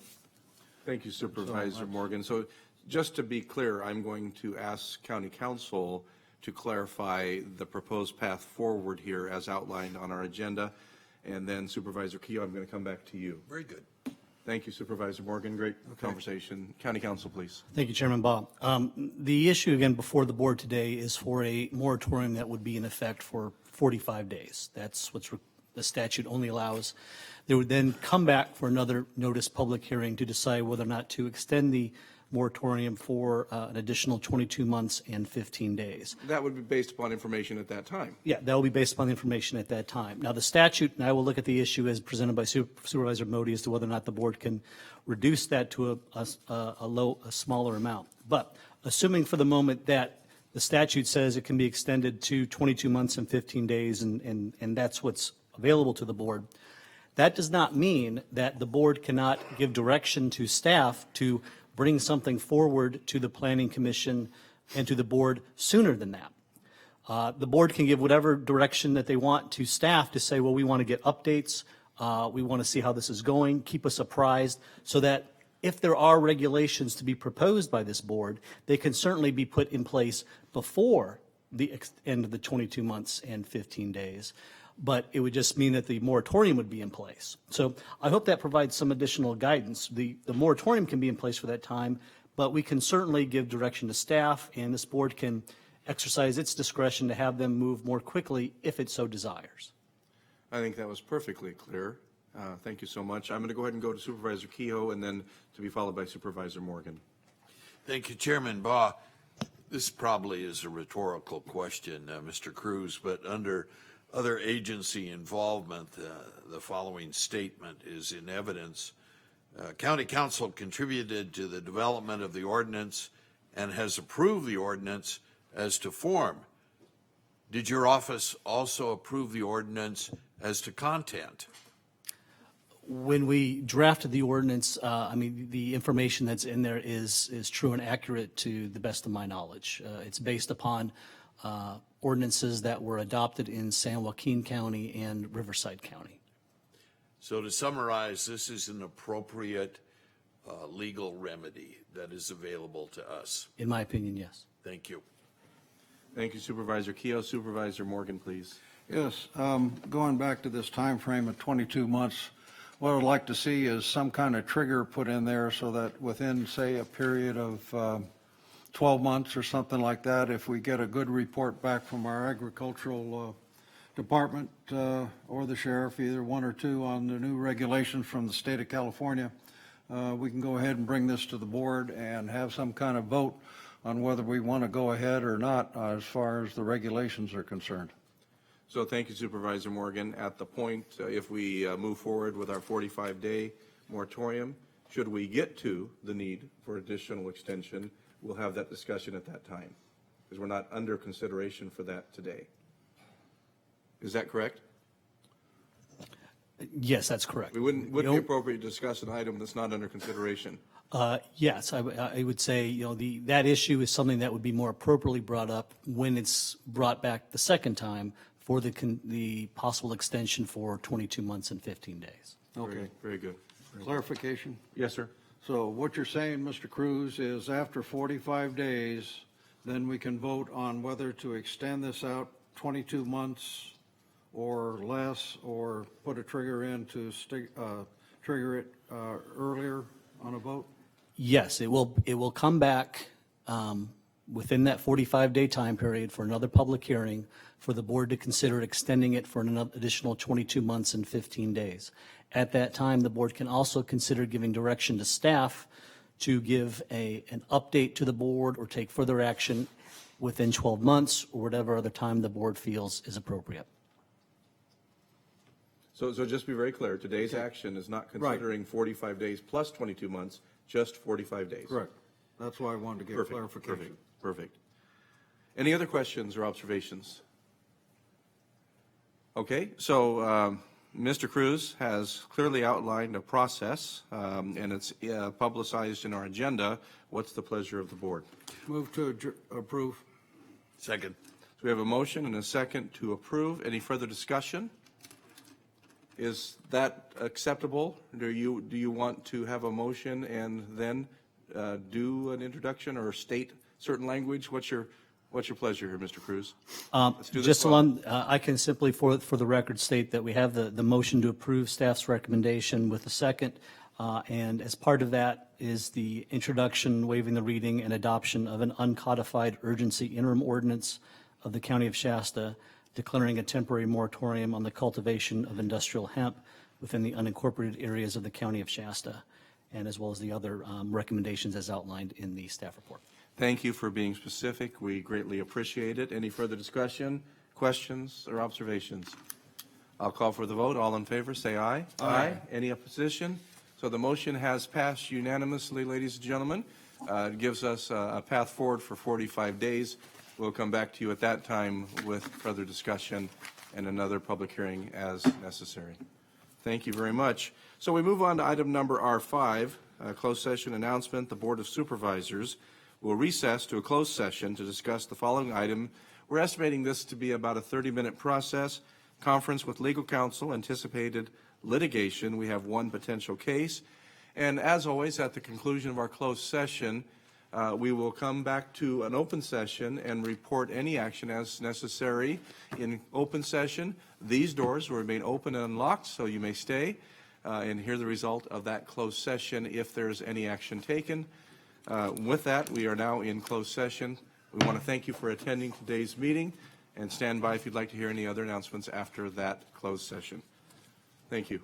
Thank you, Supervisor Morgan. So just to be clear, I'm going to ask County Council to clarify the proposed path forward here as outlined on our agenda. And then Supervisor Keogh, I'm going to come back to you. Very good. Thank you, Supervisor Morgan. Great conversation. County Council, please. Thank you, Chairman Bob. The issue, again, before the board today is for a moratorium that would be in effect for 45 days. That's what's the statute only allows. They would then come back for another notice public hearing to decide whether or not to extend the moratorium for an additional 22 months and 15 days. That would be based upon information at that time. Yeah, that will be based upon the information at that time. Now, the statute, and I will look at the issue as presented by Supervisor Modi as to whether or not the board can reduce that to a smaller amount. But assuming for the moment that the statute says it can be extended to 22 months and 15 days, and that's what's available to the board, that does not mean that the board cannot give direction to staff to bring something forward to the Planning Commission and to the board sooner than that. The board can give whatever direction that they want to staff to say, well, we want to get updates, we want to see how this is going, keep us apprised, so that if there are regulations to be proposed by this board, they can certainly be put in place before the end of the 22 months and 15 days. But it would just mean that the moratorium would be in place. So I hope that provides some additional guidance. The moratorium can be in place for that time, but we can certainly give direction to staff, and this board can exercise its discretion to have them move more quickly if it so desires. I think that was perfectly clear. Thank you so much. I'm going to go ahead and go to Supervisor Kehoe and then to be followed by Supervisor Morgan. Thank you, Chairman Baugh. This probably is a rhetorical question, Mr. Cruz, but under other agency involvement, the following statement is in evidence. County Council contributed to the development of the ordinance and has approved the ordinance as to form. Did your office also approve the ordinance as to content? When we drafted the ordinance, I mean, the information that's in there is true and accurate to the best of my knowledge. It's based upon ordinances that were adopted in San Joaquin County and Riverside County. So to summarize, this is an appropriate legal remedy that is available to us. In my opinion, yes. Thank you. Thank you, Supervisor Kehoe. Supervisor Morgan, please. Yes, going back to this time frame of 22 months, what I'd like to see is some kind of trigger put in there so that within, say, a period of 12 months or something like that, if we get a good report back from our agricultural department or the sheriff, either one or two, on the new regulations from the state of California, we can go ahead and bring this to the board and have some kind of vote on whether we want to go ahead or not as far as the regulations are concerned. So thank you, Supervisor Morgan. At the point, if we move forward with our 45-day moratorium, should we get to the need for additional extension, we'll have that discussion at that time, because we're not under consideration for that today. Is that correct? Yes, that's correct. We wouldn't be appropriate to discuss an item that's not under consideration. Yes, I would say, that issue is something that would be more appropriately brought up when it's brought back the second time for the possible extension for 22 months and 15 days. Okay. Very good. Clarification? Yes, sir. So what you're saying, Mr. Cruz, is after 45 days, then we can vote on whether to extend this out 22 months or less, or put a trigger in to trigger it earlier on a vote? Yes, it will come back within that 45-day time period for another public hearing for the board to consider extending it for an additional 22 months and 15 days. At that time, the board can also consider giving direction to staff to give an update to the board or take further action within 12 months or whatever other time the board feels is appropriate. So just be very clear, today's action is not considering 45 days plus 22 months, just 45 days. Correct. That's why I wanted to get Perfect, clarification. perfect. Any other questions or observations? Okay, so Mr. Cruz has clearly outlined a process, and it's publicized in our agenda. What's the pleasure of the board? Move to approve. Second. So we have a motion and a second to approve. Any further discussion? Is that acceptable? Do you want to have a motion and then do an introduction or state certain language? What's your pleasure here, Mr. Cruz? Let's do this. Just along, I can simply, for the record, state that we have the motion to approve staff's recommendation with a second, and as part of that is the introduction, waiving the reading, and adoption of an uncodified urgency interim ordinance of the County of Shasta declaring a temporary moratorium on the cultivation of industrial hemp within the unincorporated areas of the County of Shasta, and as well as the other recommendations as outlined in the staff report. Thank you for being specific. We greatly appreciate it. Any further discussion, questions, or observations? I'll call for the vote. All in favor, say aye. Aye. Any opposition? So the motion has passed unanimously, ladies and gentlemen. It gives us a path forward for 45 days. We'll come back to you at that time with further discussion and another public hearing as necessary. Thank you very much. So we move on to item number R5, closed session announcement. The Board of Supervisors will recess to a closed session to discuss the following item. We're estimating this to be about a 30-minute process. Conference with legal counsel, anticipated litigation. We have one potential case. And as always, at the conclusion of our closed session, we will come back to an open session and report any action as necessary. In open session, these doors will remain open and unlocked, so you may stay and hear the result of that closed session if there's any action taken. With that, we are now in closed session. We want to thank you for attending today's meeting, and stand by if you'd like to hear any other announcements after that closed session. Thank you.